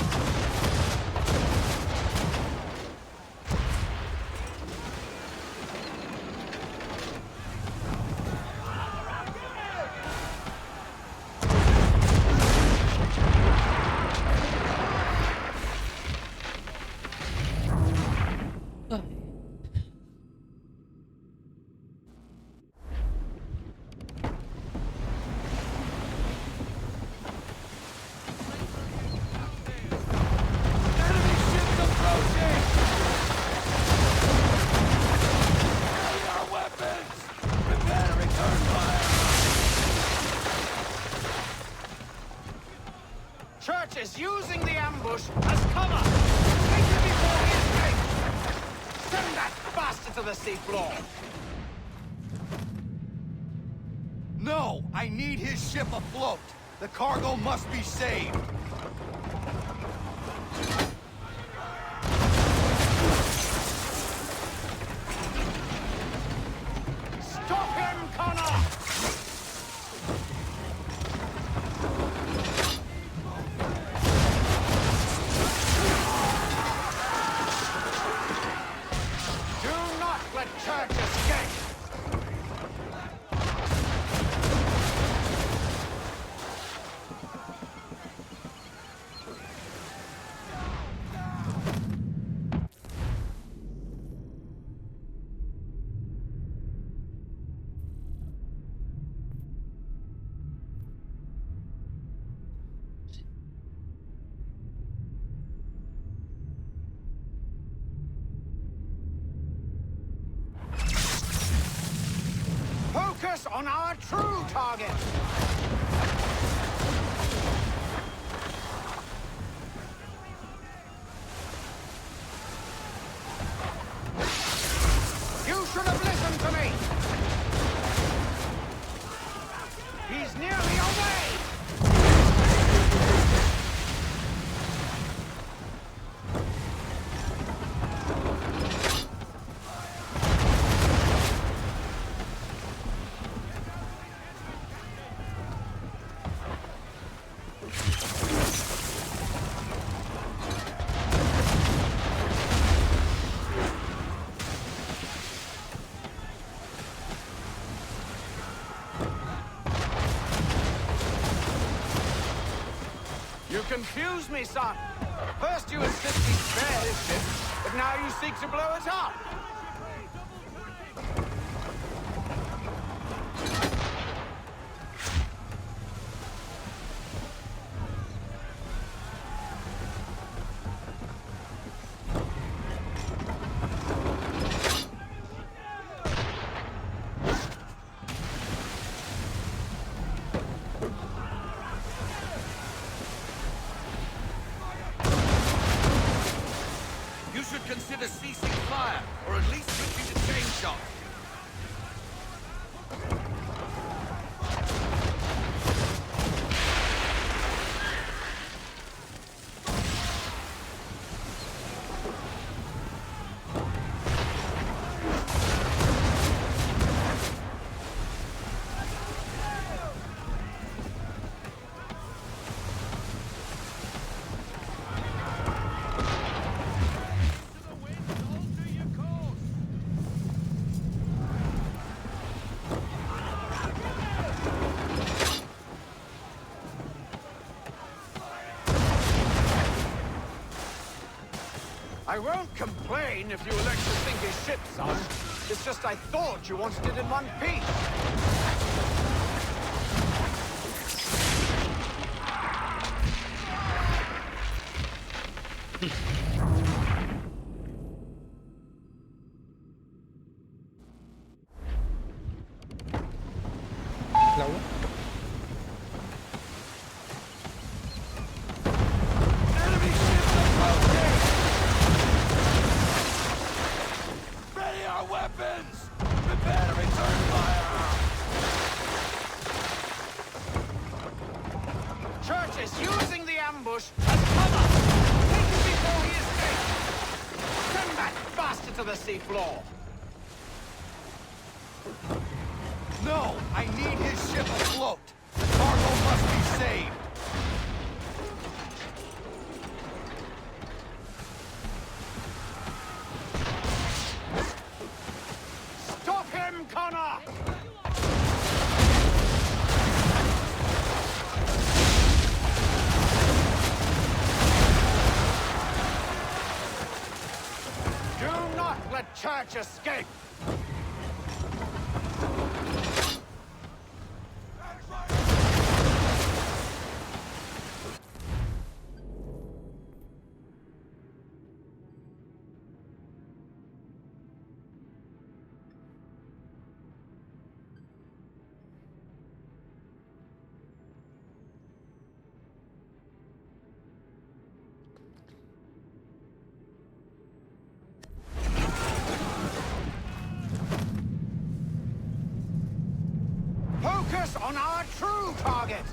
Church is using the ambush as cover! Take him before he escapes! Send that bastard to the seafloor! No! I need his ship afloat! The cargo must be saved! Stop him, Connor! Do not let Church escape! Focus on our true target! You should have listened to me! He's nearly away! You confuse me, son. First you insist he spared his ship, but now you seek to blow it up. You should consider ceasing fire, or at least switching to chain shot. I won't complain if you elect to sink his ship, son. It's just I thought you wanted it in one piece. Lâu quá. Ready our weapons! Prepare to return fire! Church is using the ambush as cover! Take him before he escapes! Send that bastard to the seafloor! No! I need his ship afloat! The cargo must be saved! Stop him, Connor! Do not let Church escape! target!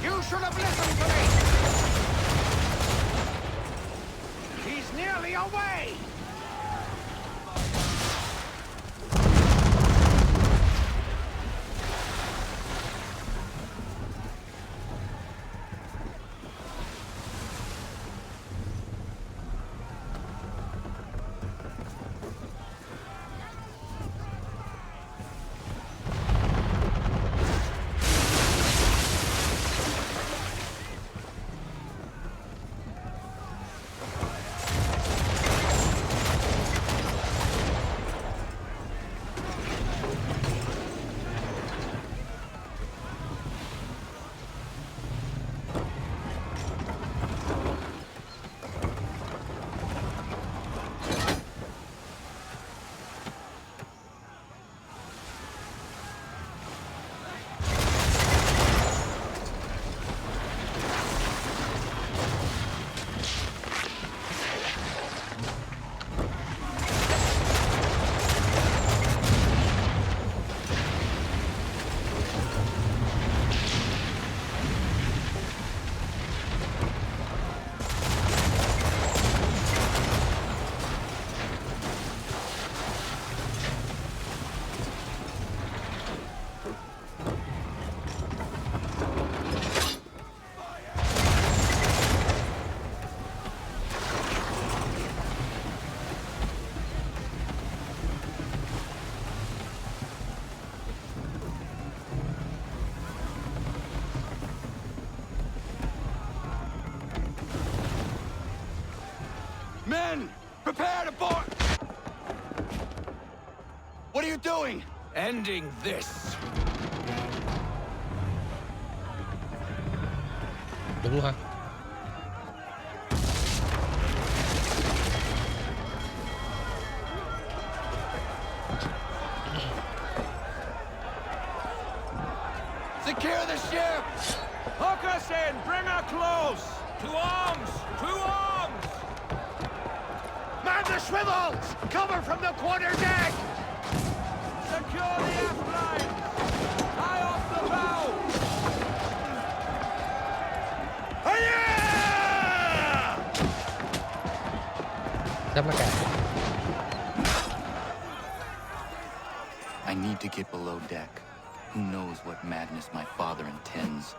You should have listened to me! He's nearly away! Men, prepare to board! What are you doing? Ending this. Đúng luôn hả? Secure the ship! Hook us in! Bring her close! To arms! To arms! Man the swivels! Cover from the quarterdeck! Secure the aft lines! High off the bow! Sắp nó cạn. I need to get below deck. Who knows what madness my father intends?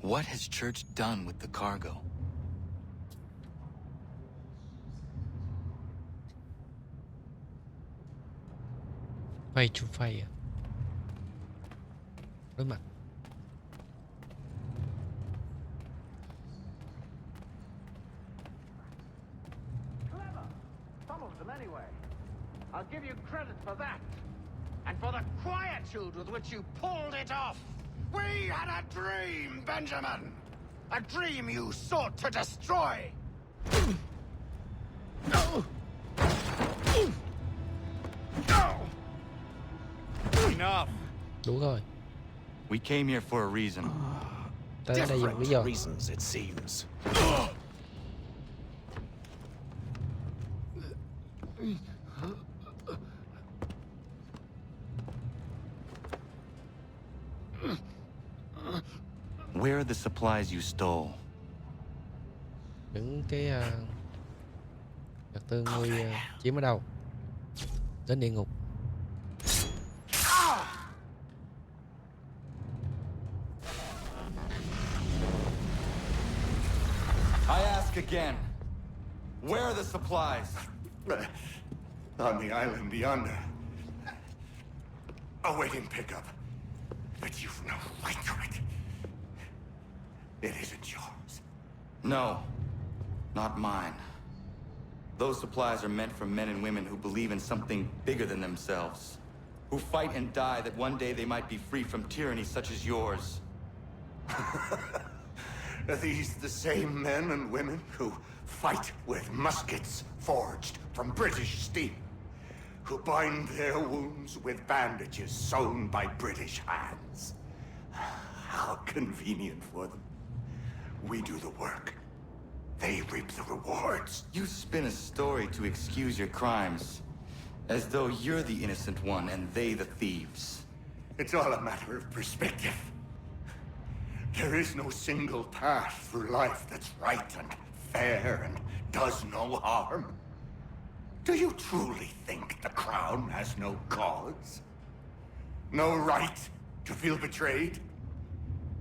What has Church done with the cargo? Phay to phay à? Đối mặt. Clever! Some of them anyway. I'll give you credit for that. And for the quietude with which you pulled it off. We had a dream, Benjamin! A dream you sought to destroy! Enough! Đủ rồi. We came here for a reason. Ta đến đây vì một lý do. Reasons, it seems. Where are the supplies you stole? Những cái vật tư ngươi chiếm ở đâu? Đến địa ngục. I ask again, where are the supplies? On the island yonder. Awaiting pickup. But you've no right to it. It isn't yours. No, not mine. Those supplies are meant for men and women who believe in something bigger than themselves. Who fight and die that one day they might be free from tyranny such as yours. Are these the same men and women who fight with muskets forged from British steel? Who bind their wounds with bandages sewn by British hands? How convenient for them. We do the work. They reap the rewards. You spin a story to excuse your crimes, as though you're the innocent one and they the thieves. It's all a matter of perspective. There is no single path through life that's right and fair and does no harm. Do you truly think the Crown has no cause? No right to feel betrayed?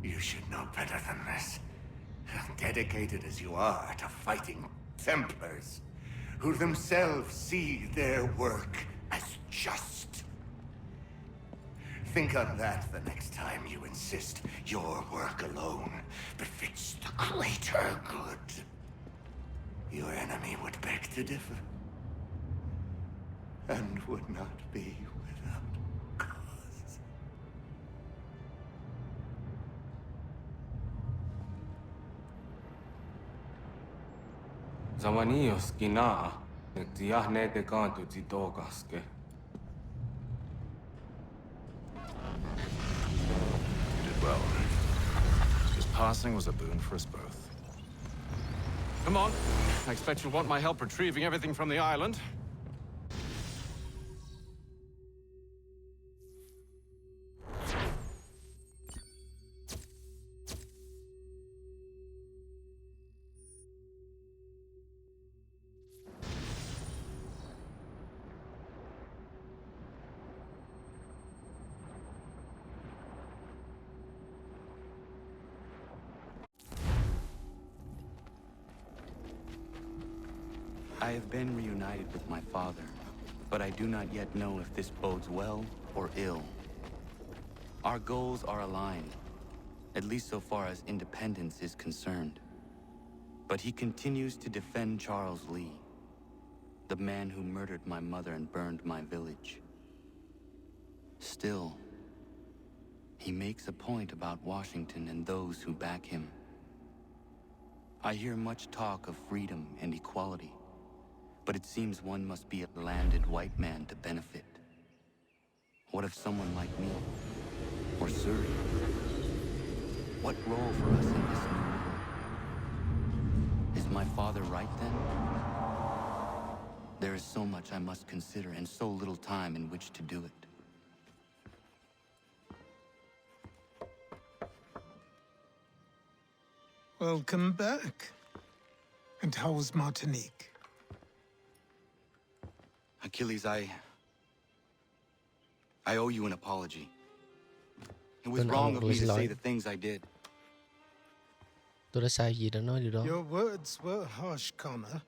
You should know better than this. Dedicated as you are to fighting Templars, who themselves see their work as just. Think on that the next time you insist your work alone befits the greater good. Your enemy would beg to differ, and would not be without cause. Zawanios kinaa, netiahne te kantu titokaske. You did well. His passing was a boon for us both. Come on. I expect you'll want my help retrieving everything from the island. I have been reunited with my father, but I do not yet know if this bodes well or ill. Our goals are aligned, at least so far as independence is concerned. But he continues to defend Charles Lee, the man who murdered my mother and burned my village. Still, he makes a point about Washington and those who back him. I hear much talk of freedom and equality, but it seems one must be a landed white man to benefit. What if someone like me, or Surrey? What role for us in this new world? Is my father right then? There is so much I must consider and so little time in which to do it. Welcome back. And how was Martinique? Achilles, I owe you an apology. It was wrong of me to say the things I did. Tôi đã sai gì đã nói điều đó. Your words were harsh, Connor,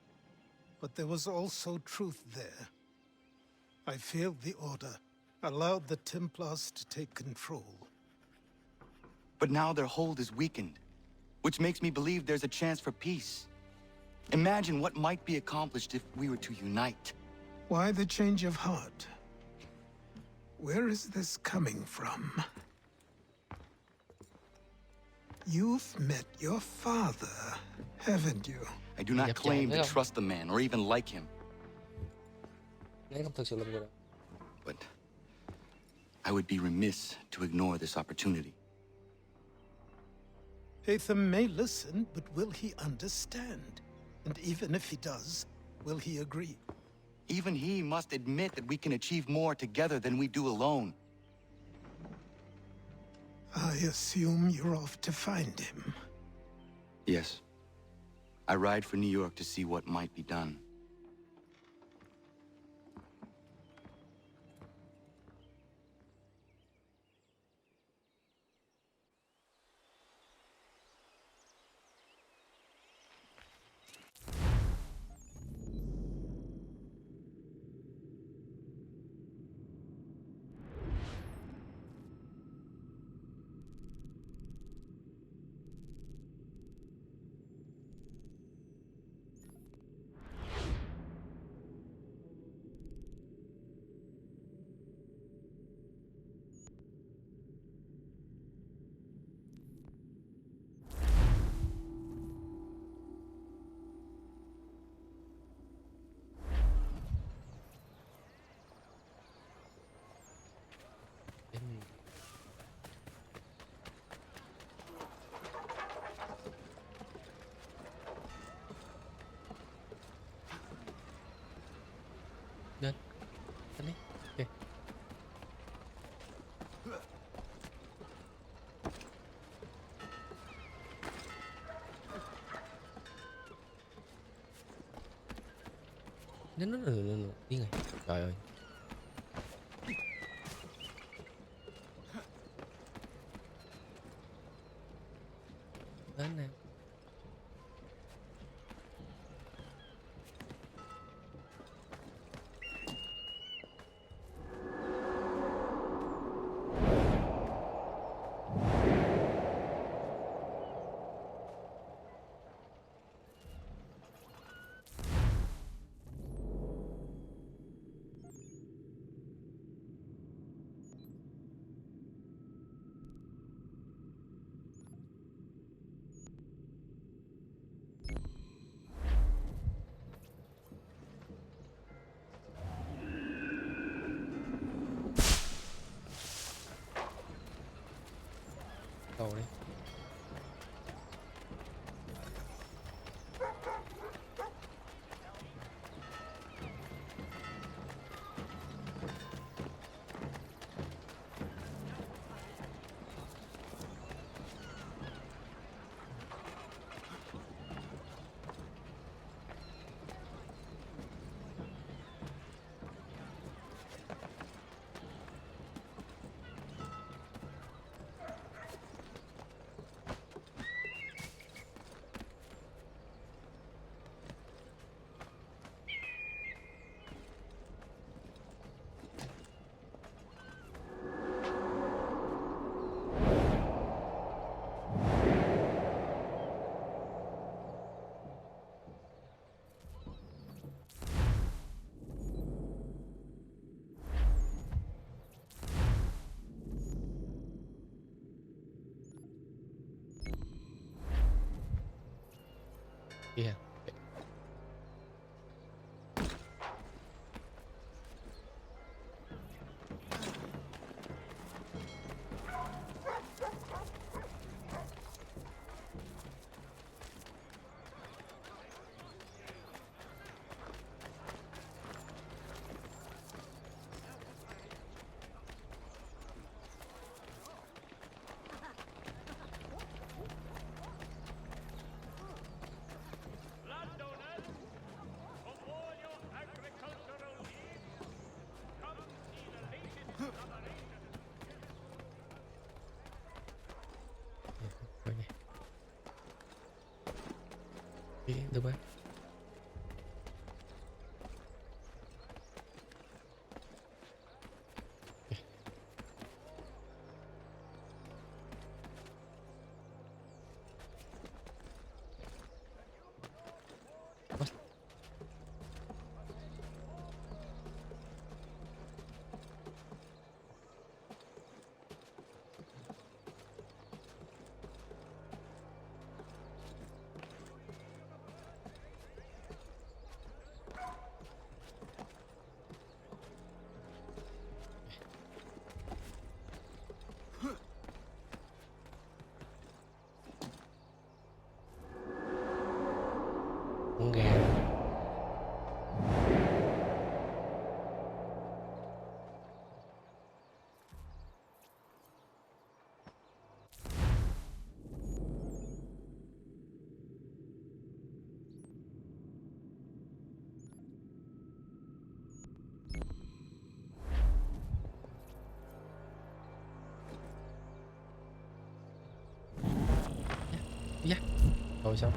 but there was also truth there. I failed the order, allowed the Templars to take control. But now their hold is weakened, which makes me believe there's a chance for peace. Imagine what might be accomplished if we were to unite. Why the change of heart? Where is this coming from? You've met your father, haven't you? I do not claim to trust the man or even like him. But I would be remiss to ignore this opportunity. Hatham may listen, but will he understand? And even if he does, will he agree? Even he must admit that we can achieve more together than we do alone. I assume you're off to find him. Yes. I ride for New York to see what might be done. Anh đi. Ok. Nó đi rồi. Trời ơi. Đến nè. Cầu đi. Yeah. Được không? Con gà. Dạ. Rồi xong.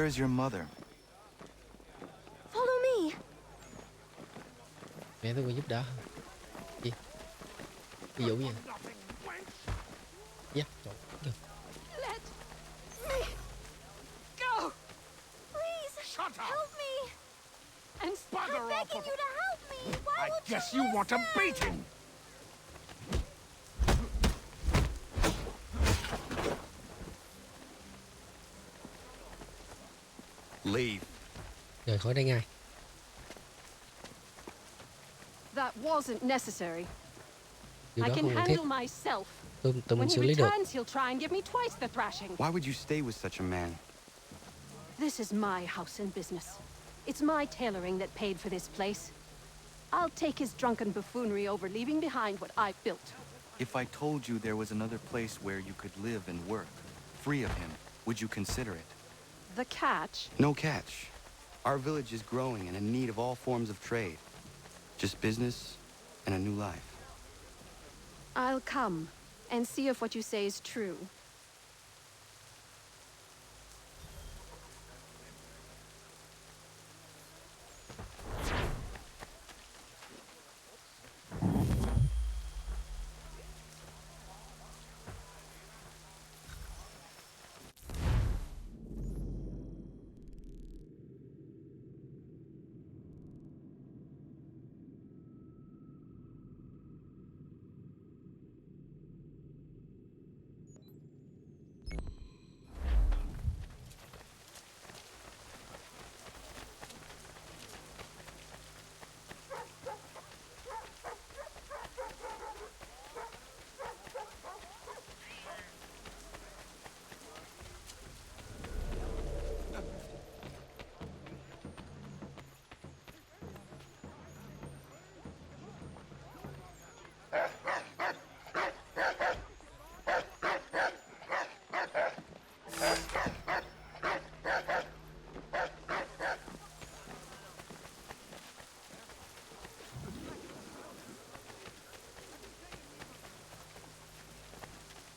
Where's your mother? Follow me. Mẹ tôi còn giúp đỡ. Gì? Ví dụ như dạ, trời. Let me go. Please help me. I'm begging you to help me. Why would Guess you you want a listen? beating! Leave. Rời khỏi đây ngay. That wasn't necessary. Điều I đó can không cần thiết. handle myself. Tự When mình he xử lý được. returns, he'll try and give me twice the thrashing. Why would you stay with such a man? This is my house and business. It's my tailoring that paid for this place. I'll take his drunken buffoonery over leaving behind what I've built. If I told you there was another place where you could live and work, free of him, would you consider it? The catch? No catch. Our village is growing and in need of all forms of trade. Just business and a new life. I'll come and see if what you say is true.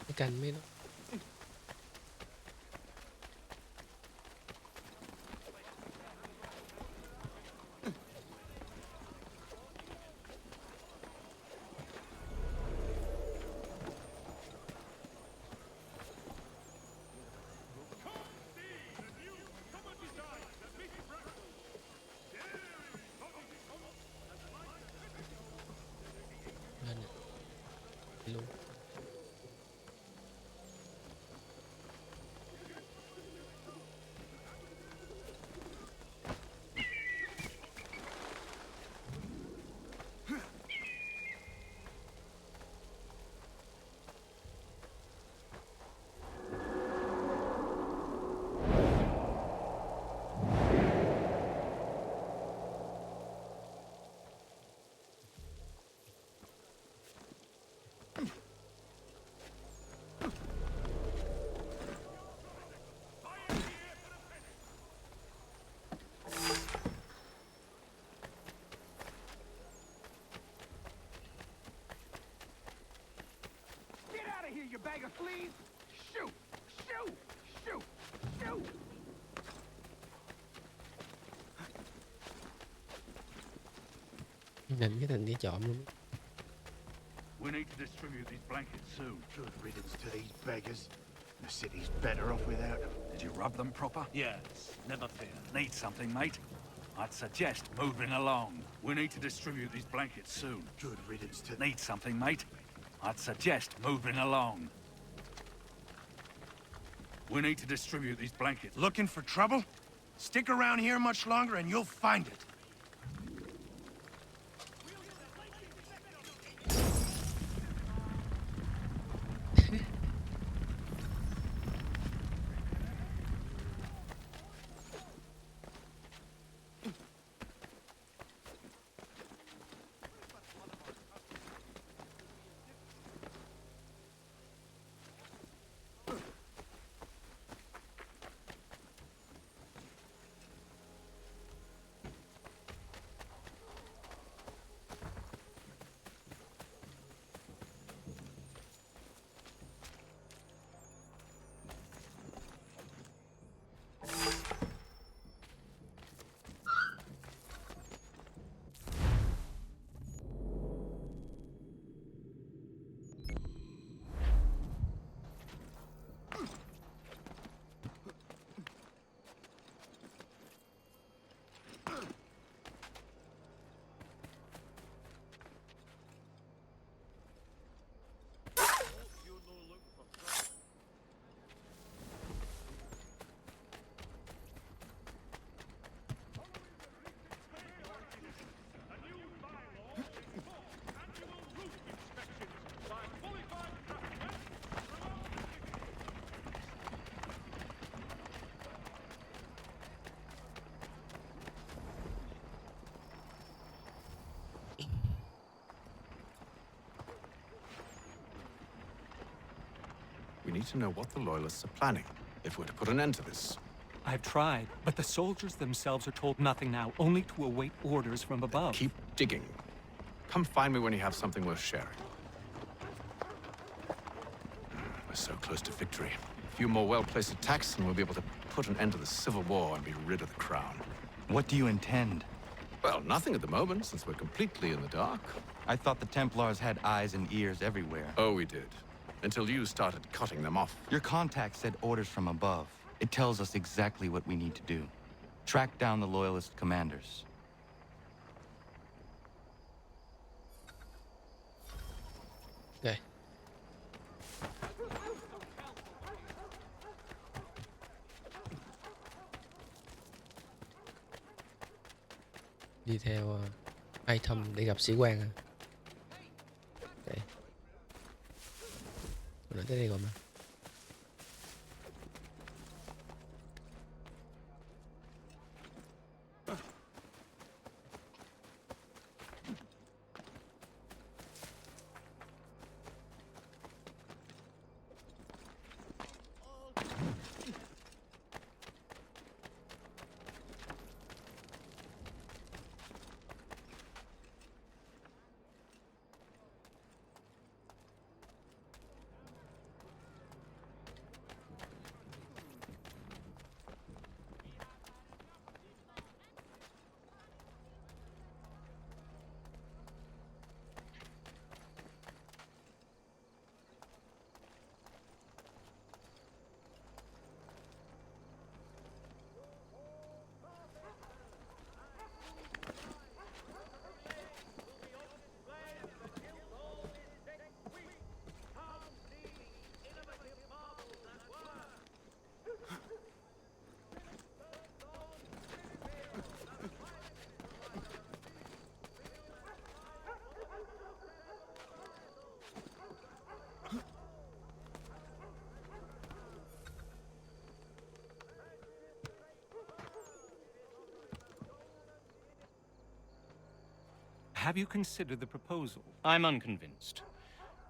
Cái cành mấy nó. Lên nè. Đi luôn. Here, you bag of fleas! Shoot! Shoot! Shoot! Shoot! Nhìn cái thành đĩa trộm luôn. We need to distribute these blankets soon. Good riddance to these beggars. The city's better off without them. Did you rub them proper? Yes, never fear. Need something, mate? I'd suggest moving along. We need to distribute these blankets soon. Good riddance to... Need something, mate? I'd suggest moving along. We need to distribute these blankets. Looking for trouble? Stick around here much longer and you'll find it. need to know what the Loyalists are planning, if we're to put an end to this. I've tried, but the soldiers themselves are told nothing now, only to await orders from above. Keep digging. Come find me when you have something worth sharing. We're so close to victory. A few more well-placed attacks and we'll be able to put an end to the Civil War and be rid of the Crown. What do you intend? Well, nothing at the moment, since we're completely in the dark. I thought the Templars had eyes and ears everywhere. Oh, we did. Until you started cutting them off. Your contact said orders from above. It tells us exactly what we need to do. Track down the Loyalist commanders. Okay. Đi theo item để gặp sĩ quan à? Đây. Mình nói tới đây rồi mà. Have you considered the proposal? I'm unconvinced.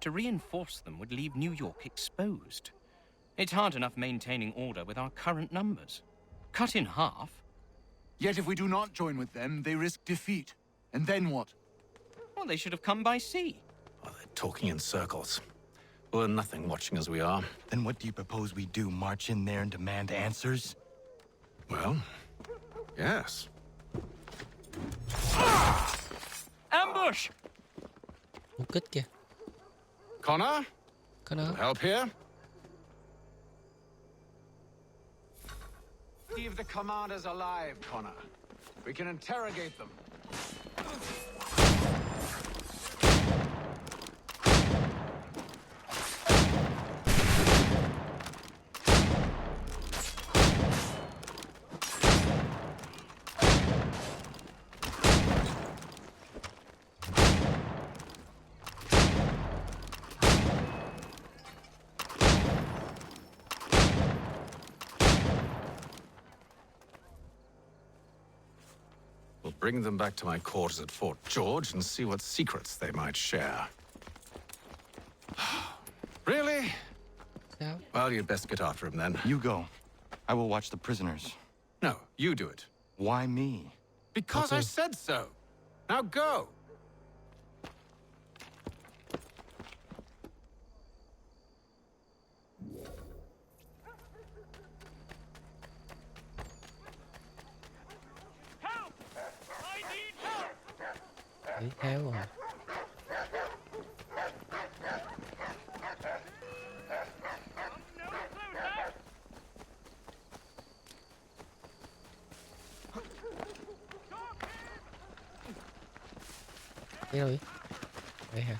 To reinforce them would leave New York exposed. It's hard enough maintaining order with our current numbers. Cut in half. Yet if we do not join with them, they risk defeat. And then what? Well, they should have come by sea. Oh, they're talking in circles. We're nothing watching as we are. Then what do you propose we do? March in there and demand answers? Well, yes. Ambush! Một kích kìa. Connor? Connor? Help here? Leave the commanders alive, Connor. We can interrogate them. Bring them back to my quarters at Fort George and see what secrets they might share. Really? No. Well, you'd best get after him then. You go. I will watch the prisoners. No, you do it. Why me? Because I said so. Now go. Đi theo rồi. Đi đâu vậy? Đây hả?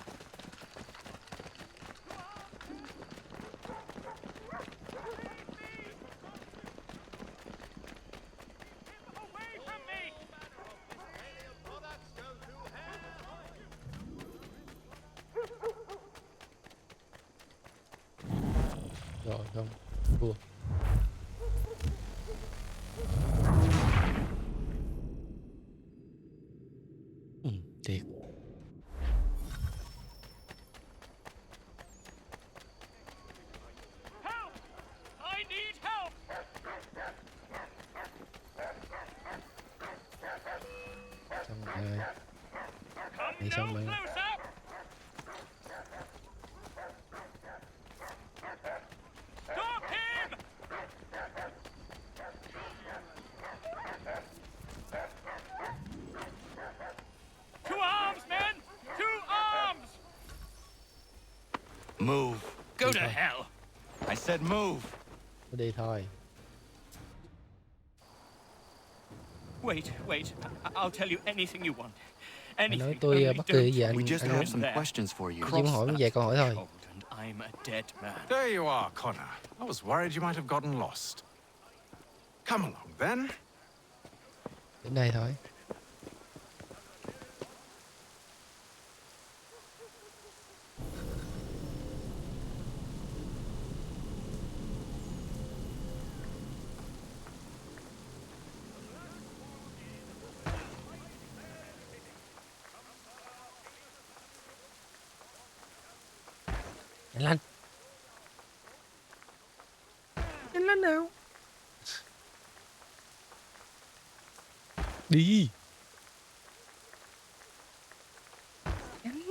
Rồi không, thua. Thiệt. Này xong rồi. To arms, men! To arms! Move. Go to hell. I said move. Đi thôi. Wait. I'll tell you anything you want. Anh nói Anything. tôi Only bất kỳ gì don't anh. We just Anh have nói some questions for you. chỉ muốn hỏi vài câu hỏi thôi. And I'm a dead man. There you are, Connor. I was worried you might have gotten lost. Come along, then. Đến đây thôi. Nhanh lên. Nhanh lên nào. Đi. Nhanh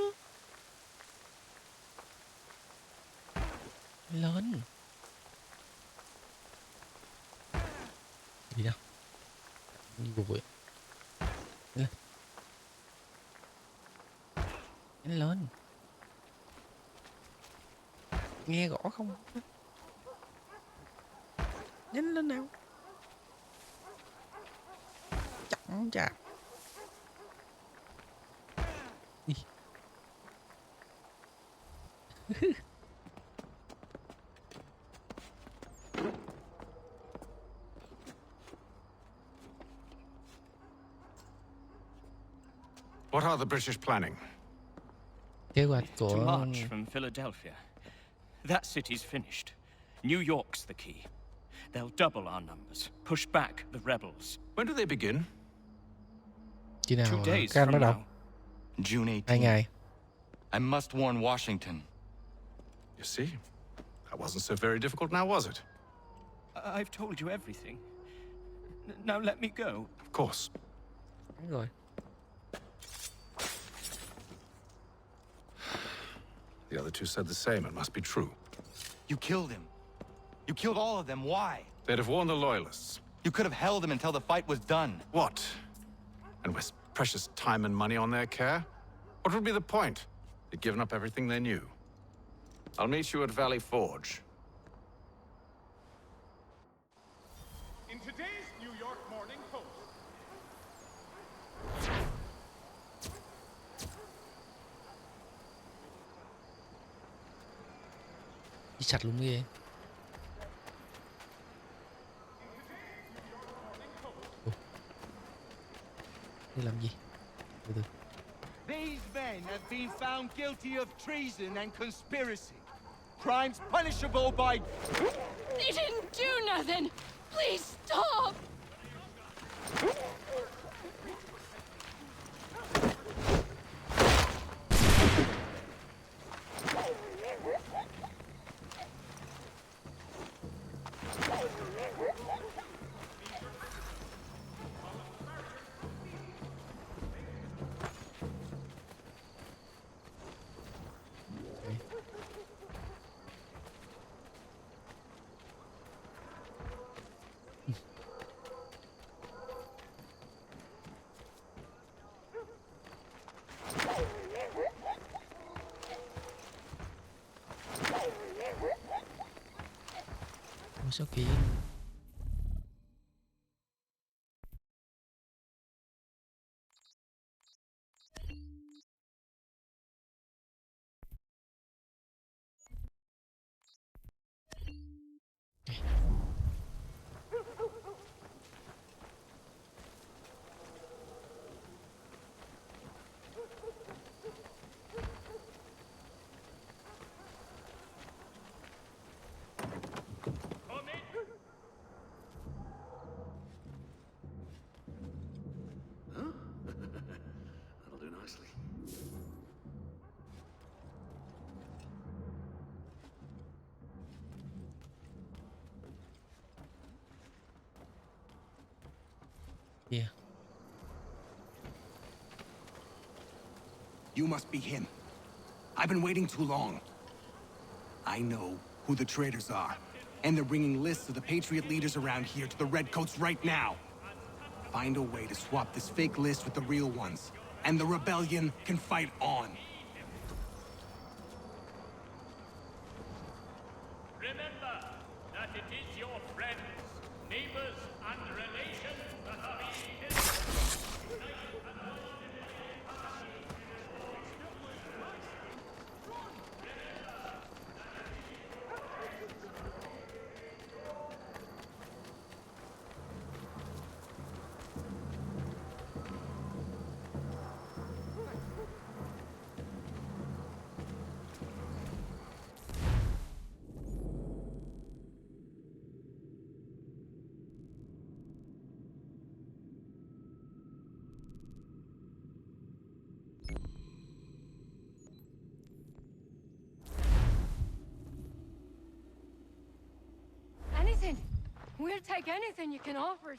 lên. Đi đâu? Đi vội. Nhanh lên. Nhanh lên. Nghe gõ không? Nhanh lên nào. Chậm chạp. Đi. What are the British planning? Kế hoạch To của march from Philadelphia. That city's finished. New York's the key. They'll double our numbers, push back the rebels. When do they begin? khi nào 2 days các anh from bắt đầu? now. June 18th. 2 ngày. I must warn Washington. You see? That wasn't so very difficult now, was it? I've told you everything. Now let me go. Of course. Đúng rồi. The other two said the same. It must be true. You killed him. You killed all of them. Why? They'd have warned the Loyalists. You could have held him until the fight was done. What? And waste precious time and money on their care? What would be the point? They'd given up everything they knew. I'll meet you at Valley Forge. In today's New York Morning Post. Đi sạch luôn ghê. Ủa. Đi làm gì? Từ từ. These men have been found guilty of treason and conspiracy. Crimes punishable by... They didn't do nothing! Please stop! Ủa sao kỳ? That'll do nicely. Yeah. You must be him. I've been waiting too long. I know who the traitors are, and they're bringing lists of the Patriot leaders around here to the Redcoats right now. Find a way to swap this fake list with the real ones, and the rebellion can fight on. Remember that it is your friends, neighbors, and relations that are being killed. Anything. We'll take anything you can offer us.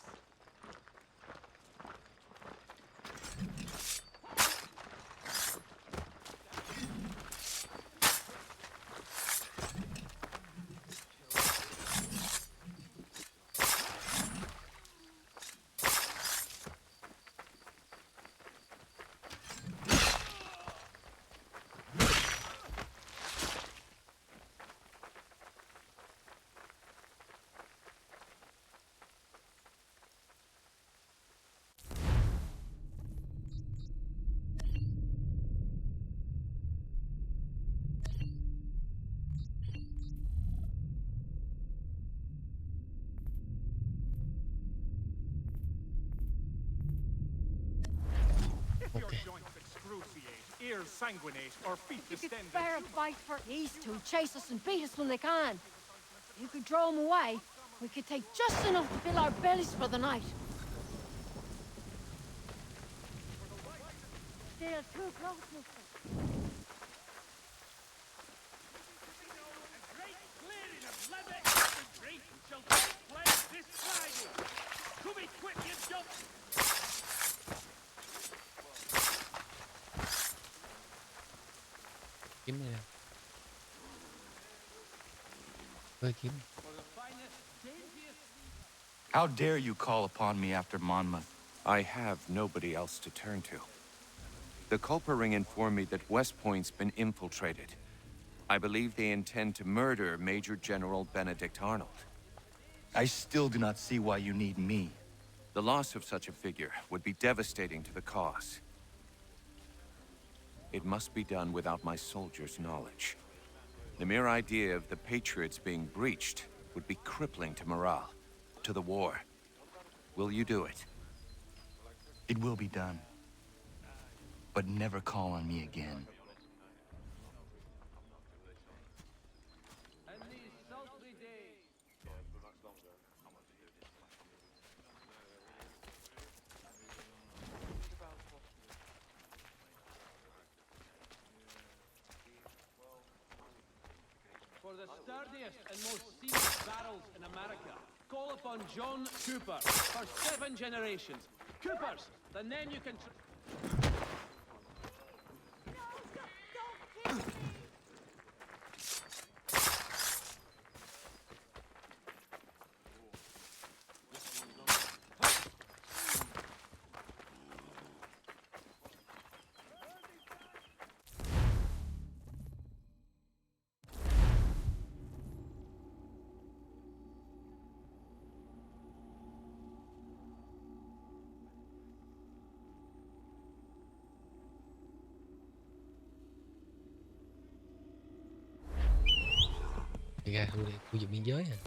Your joints excruciate, ears sanguinate, or feet You could distended. spare a bite for these two, chase us and beat us when they can. You could throw them away. We could take just enough to fill our bellies for the night. They're too close, mister. A great clearing of leather infantry shall take place this Friday. To be quick, you dump. Kiếm đây nè. Ơi kiếm. How dare you call upon me after Monmouth? I have nobody else to turn to. The Culper Ring informed me that West Point's been infiltrated. I believe they intend to murder Major General Benedict Arnold. I still do not see why you need me. The loss of such a figure would be devastating to the cause. It must be done without my soldiers' knowledge. The mere idea of the Patriots being breached would be crippling to morale, to the war. Will you do it? It will be done. But never call on me again. For the sturdiest and most seasoned barrels in America, call upon John Cooper for 7 generations. Coopers, the name you can... Đi ra khu vực biên giới à.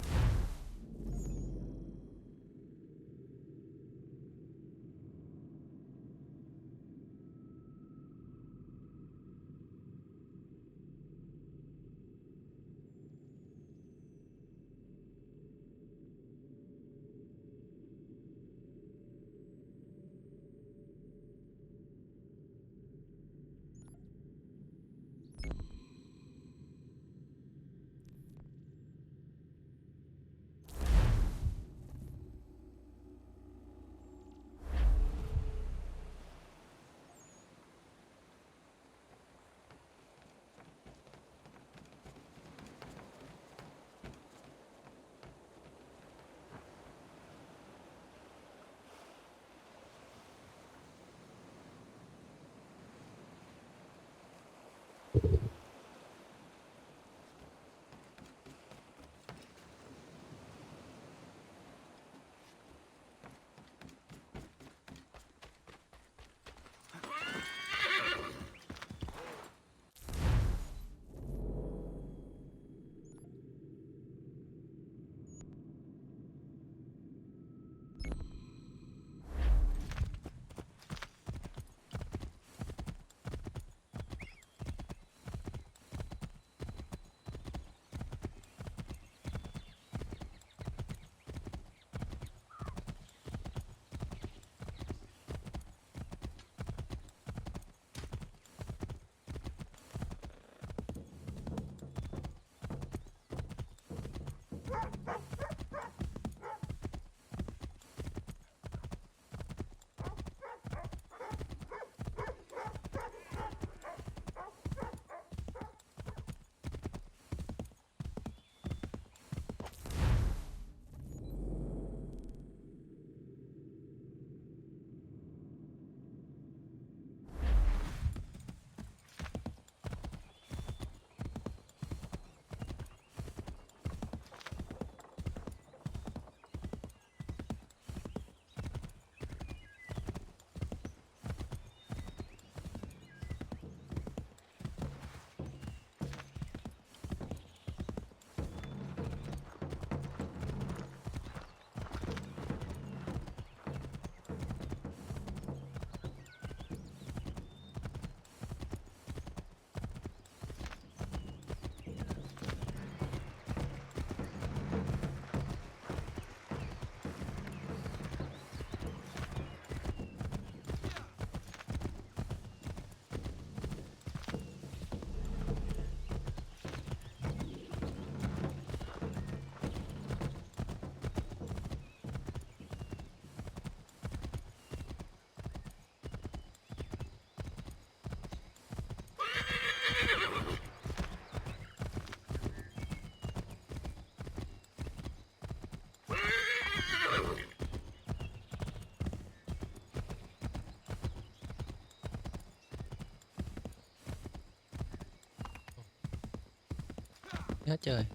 hết trời.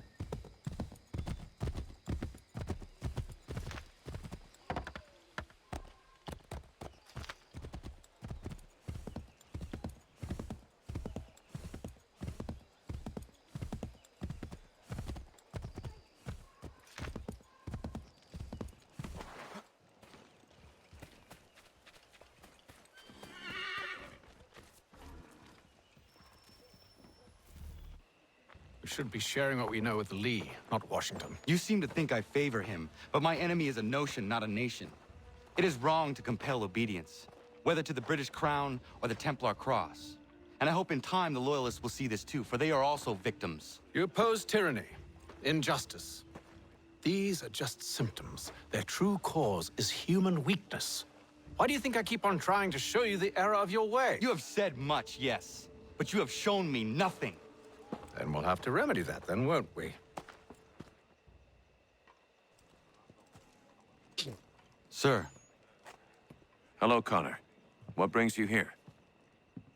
We should be sharing what we know with Lee, not Washington. You seem to think I favor him, but my enemy is a notion, not a nation. It is wrong to compel obedience, whether to the British Crown or the Templar Cross. And I hope in time the Loyalists will see this too, for they are also victims. You oppose tyranny, injustice. These are just symptoms. Their true cause is human weakness. Why do you think I keep on trying to show you the error of your way? You have said much, yes, but you have shown me nothing. Then we'll have to remedy that then, won't we? Sir. Hello, Connor. What brings you here?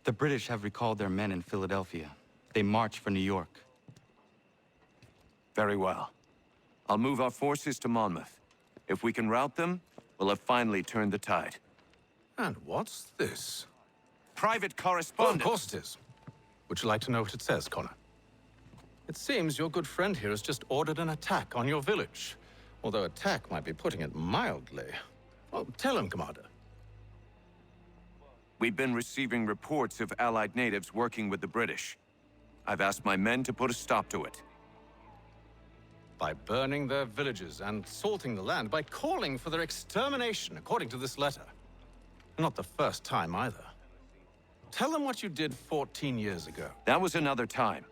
The British have recalled their men in Philadelphia. They march for New York. Very well. I'll move our forces to Monmouth. If we can rout them, we'll have finally turned the tide. And what's this? Private Oh, correspondence. of course it is. Would you like to know what it says, Connor? It seems your good friend here has just ordered an attack on your village. Although attack might be putting it mildly. Well, tell him, Commander. We've been receiving reports of Allied natives working with the British. I've asked my men to put a stop to it. By burning their villages and salting the land, by calling for their extermination, according to this letter. Not the first time either. Tell them what you did 14 years ago. That was another time.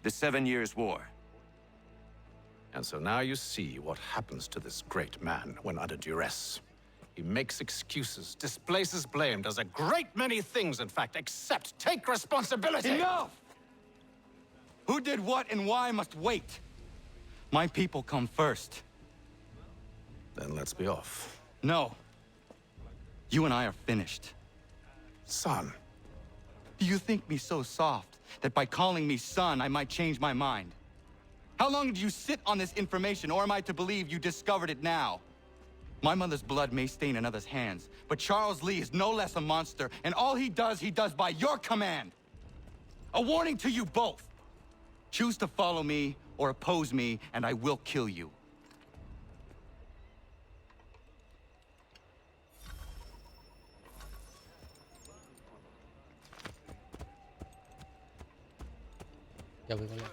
The 7 Years' War. And so now you see what happens to this great man when under duress. He makes excuses, displaces blame, does a great many things, in fact, except take responsibility! Enough! Who did what and why must wait. My people come first. Then let's be off. No. You and I are finished. Son. Do you think me so soft that by calling me son, I might change my mind? How long did you sit on this information, or am I to believe you discovered it now? My mother's blood may stain another's hands, but Charles Lee is no less a monster, and all he does by your command. A warning to you both. Choose to follow me or oppose me, and I will kill you. Chào quý con lại.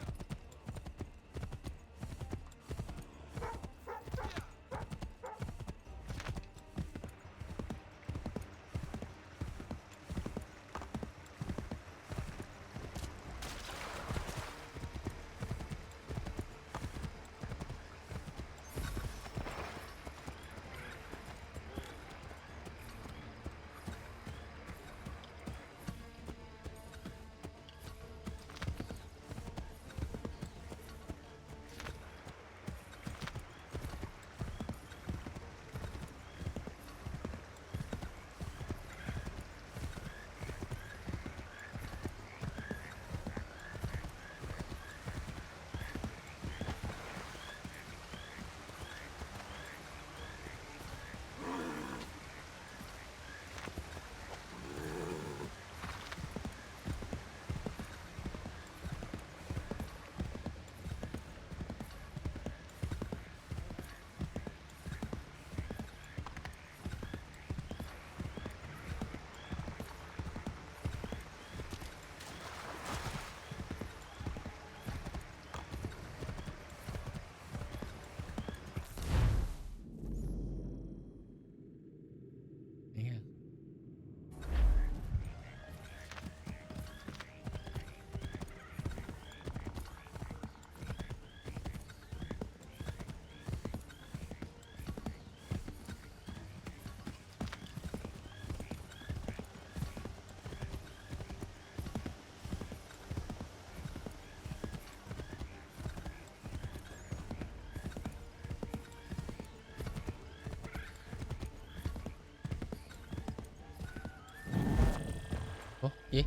Ủa, gì?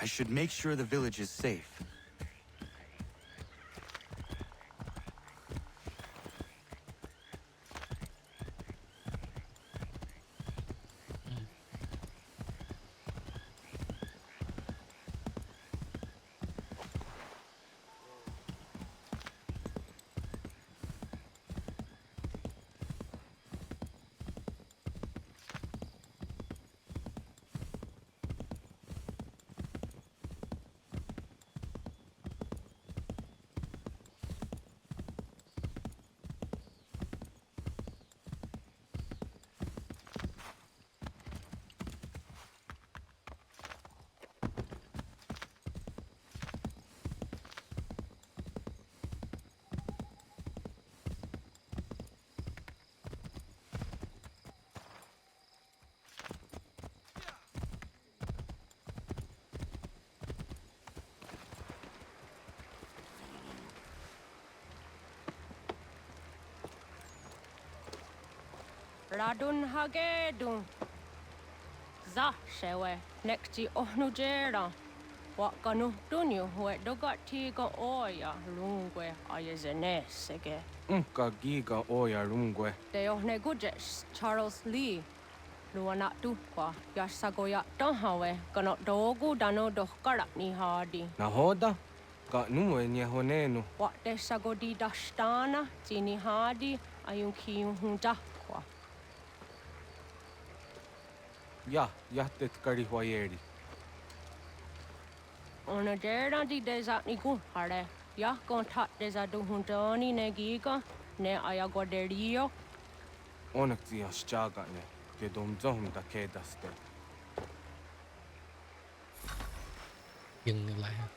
I should make sure the village is safe. Radun hagedun. Za shewe nekti ohnujera. Wakanu dunyu we dogati ga oya lungwe ayezenesege. Unka giga oya rungwe. De ohne gujes Charles Lee. Luana tukwa yasagoya tahawe kano dogu dano dohkara ni hadi. Nahoda? Ka nuwe nye honenu. Wa de sagodi dashtana tini hadi ayunki hunta. Ja, jahtet kari huajeri. Ona dera di desa ni hare. Ya kontat desa du huntoni ne giga ne ayaguaderio. Onak tia shaga ne, ke dom zohum da kedaste. Dừng lại ha.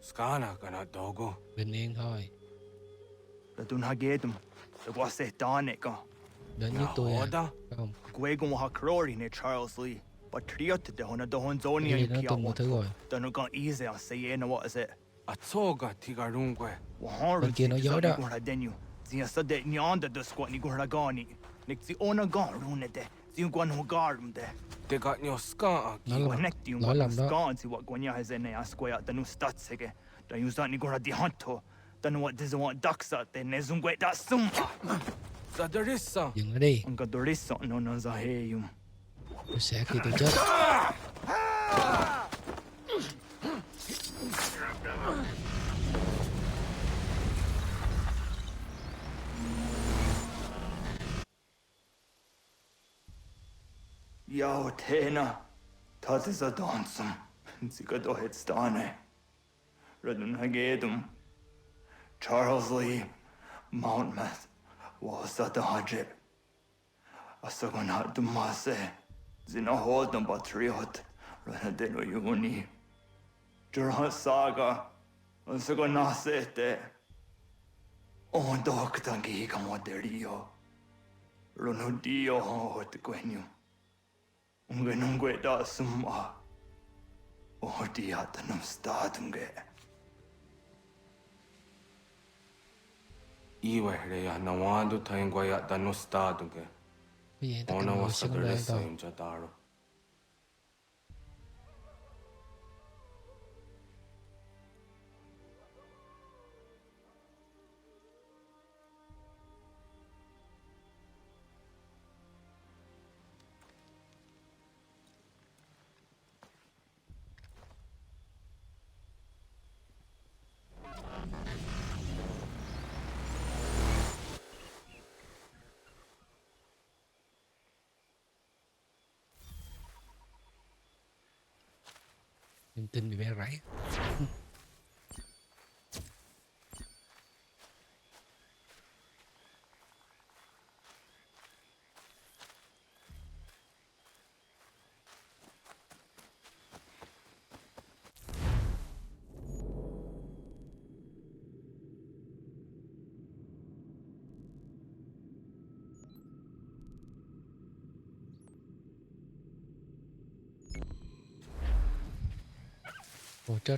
Skana kana dogo. Bình yên thôi. Radun hagedum. The guase danica. Đến với tôi à? Không. Guegun hakrori ne Charles Lee. But triot de hona dohon zoni Cái gì nó tung một thứ rồi. Don't go easy on say no what is it? Atsoga tigarungwe. Bên kia nói dối đó. Zia sa de nyanda de squat ni guragani. Nik zi ona gar rune de. Zi gwan ho garum de. They got no ska. Lỗi lầm đó. Ska zi what gwanya has in a square the new stats sege. Da use that ni gura di hanto. Don't know what does want ducks out there nezum gwe da sum. Zadarissa. Dừng lại đi. Nga dorissa no no za heyum. Tôi sẽ khi tôi chết. Yao tena. Tas is a dansum. Zika do het stane. Radun hagedum. Charles Lee. Mountmouth. Was at the hundred. Asagonat dumase. Zina hold them patriot. Ranadeno Yuni. Jura Saga. Onsago Nasete. On Doctangi Camoderio. Ronodio Hotquenu. Ungenungue da Summa. Odiatanum Statunge. Iwe Rea Nawando Tanguaya da no Statunge. Ona was a Gressa in Jadaro. Niềm tin bị bé rảy. Ồ chết.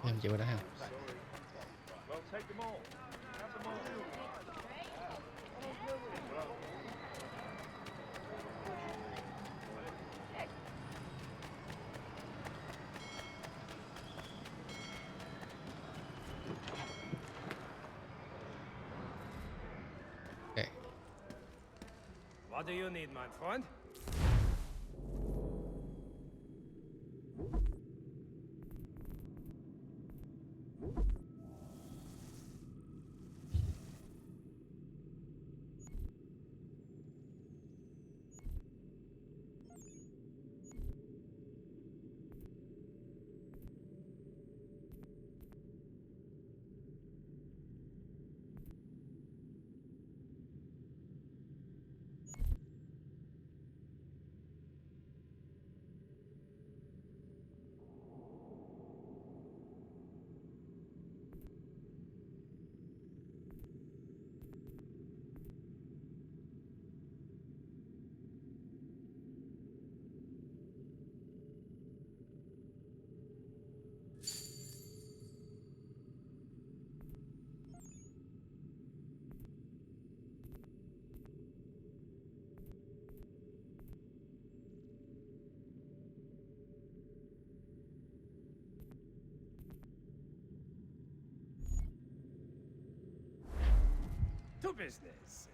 Em chịu vào đó không? Well, take them all. Have them all. Okay. What do you need, my friend? To business.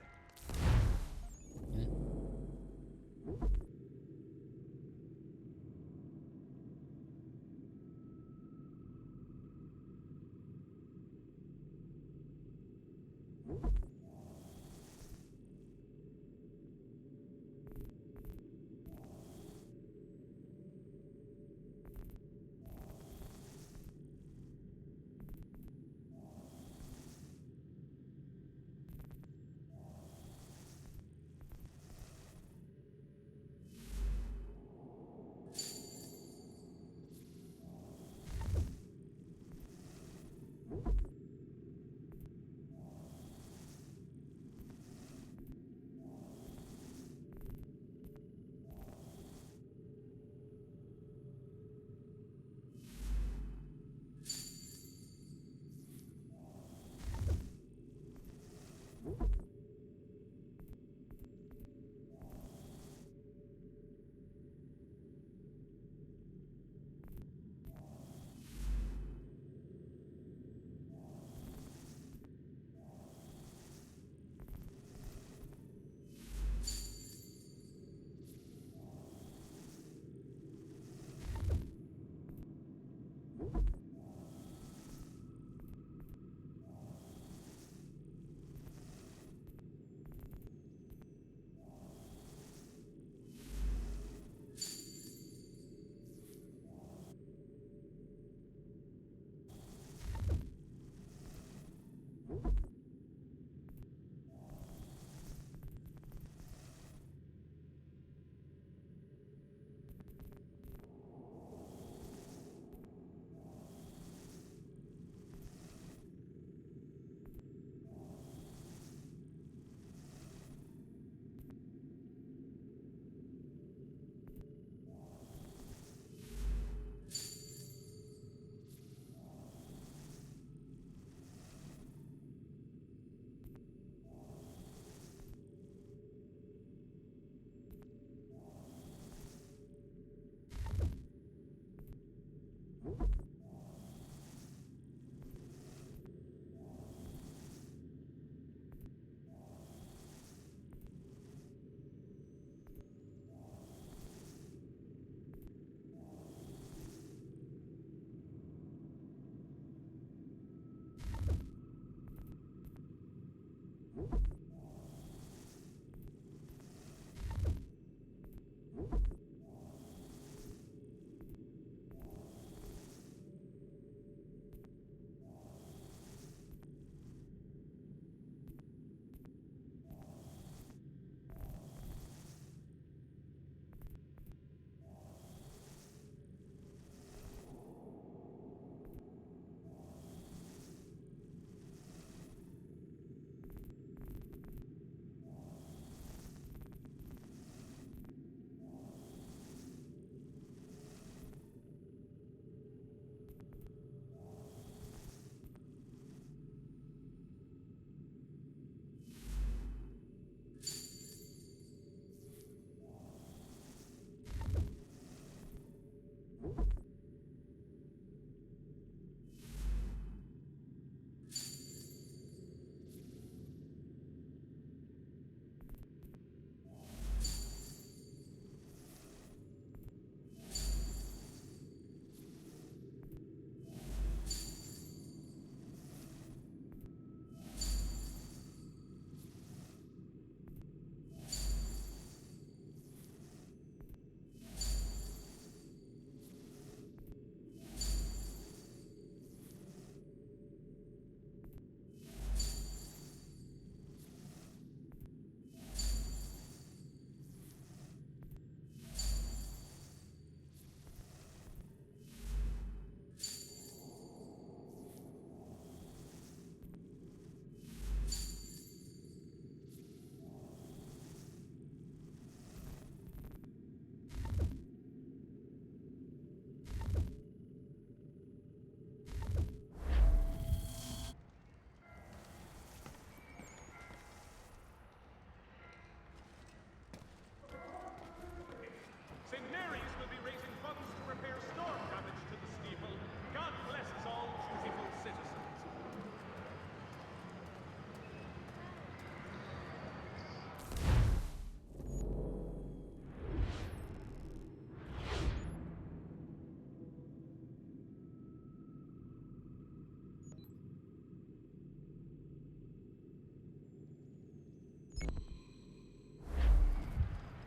severe storm damage to the steeple. God bless us all, dutiful citizens.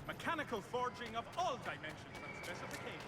Mechanical forging of all dimensions and specifications.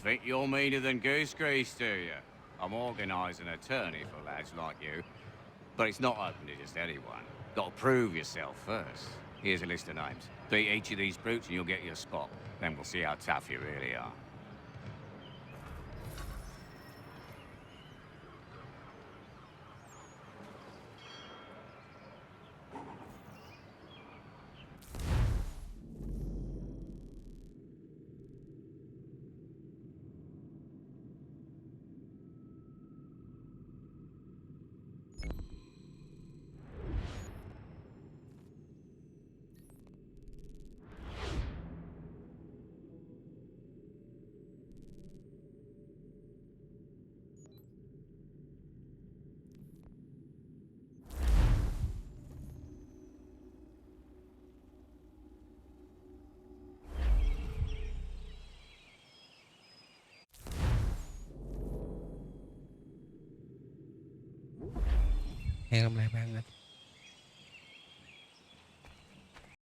Think you're meaner than goose grease, do you? I'm organising an attorney for lads like you. But it's not open to just anyone. Gotta prove yourself first. Here's a list of names. Beat each of these brutes and you'll get your spot. Then we'll see how tough you really are. Hẹn gặp lại bạn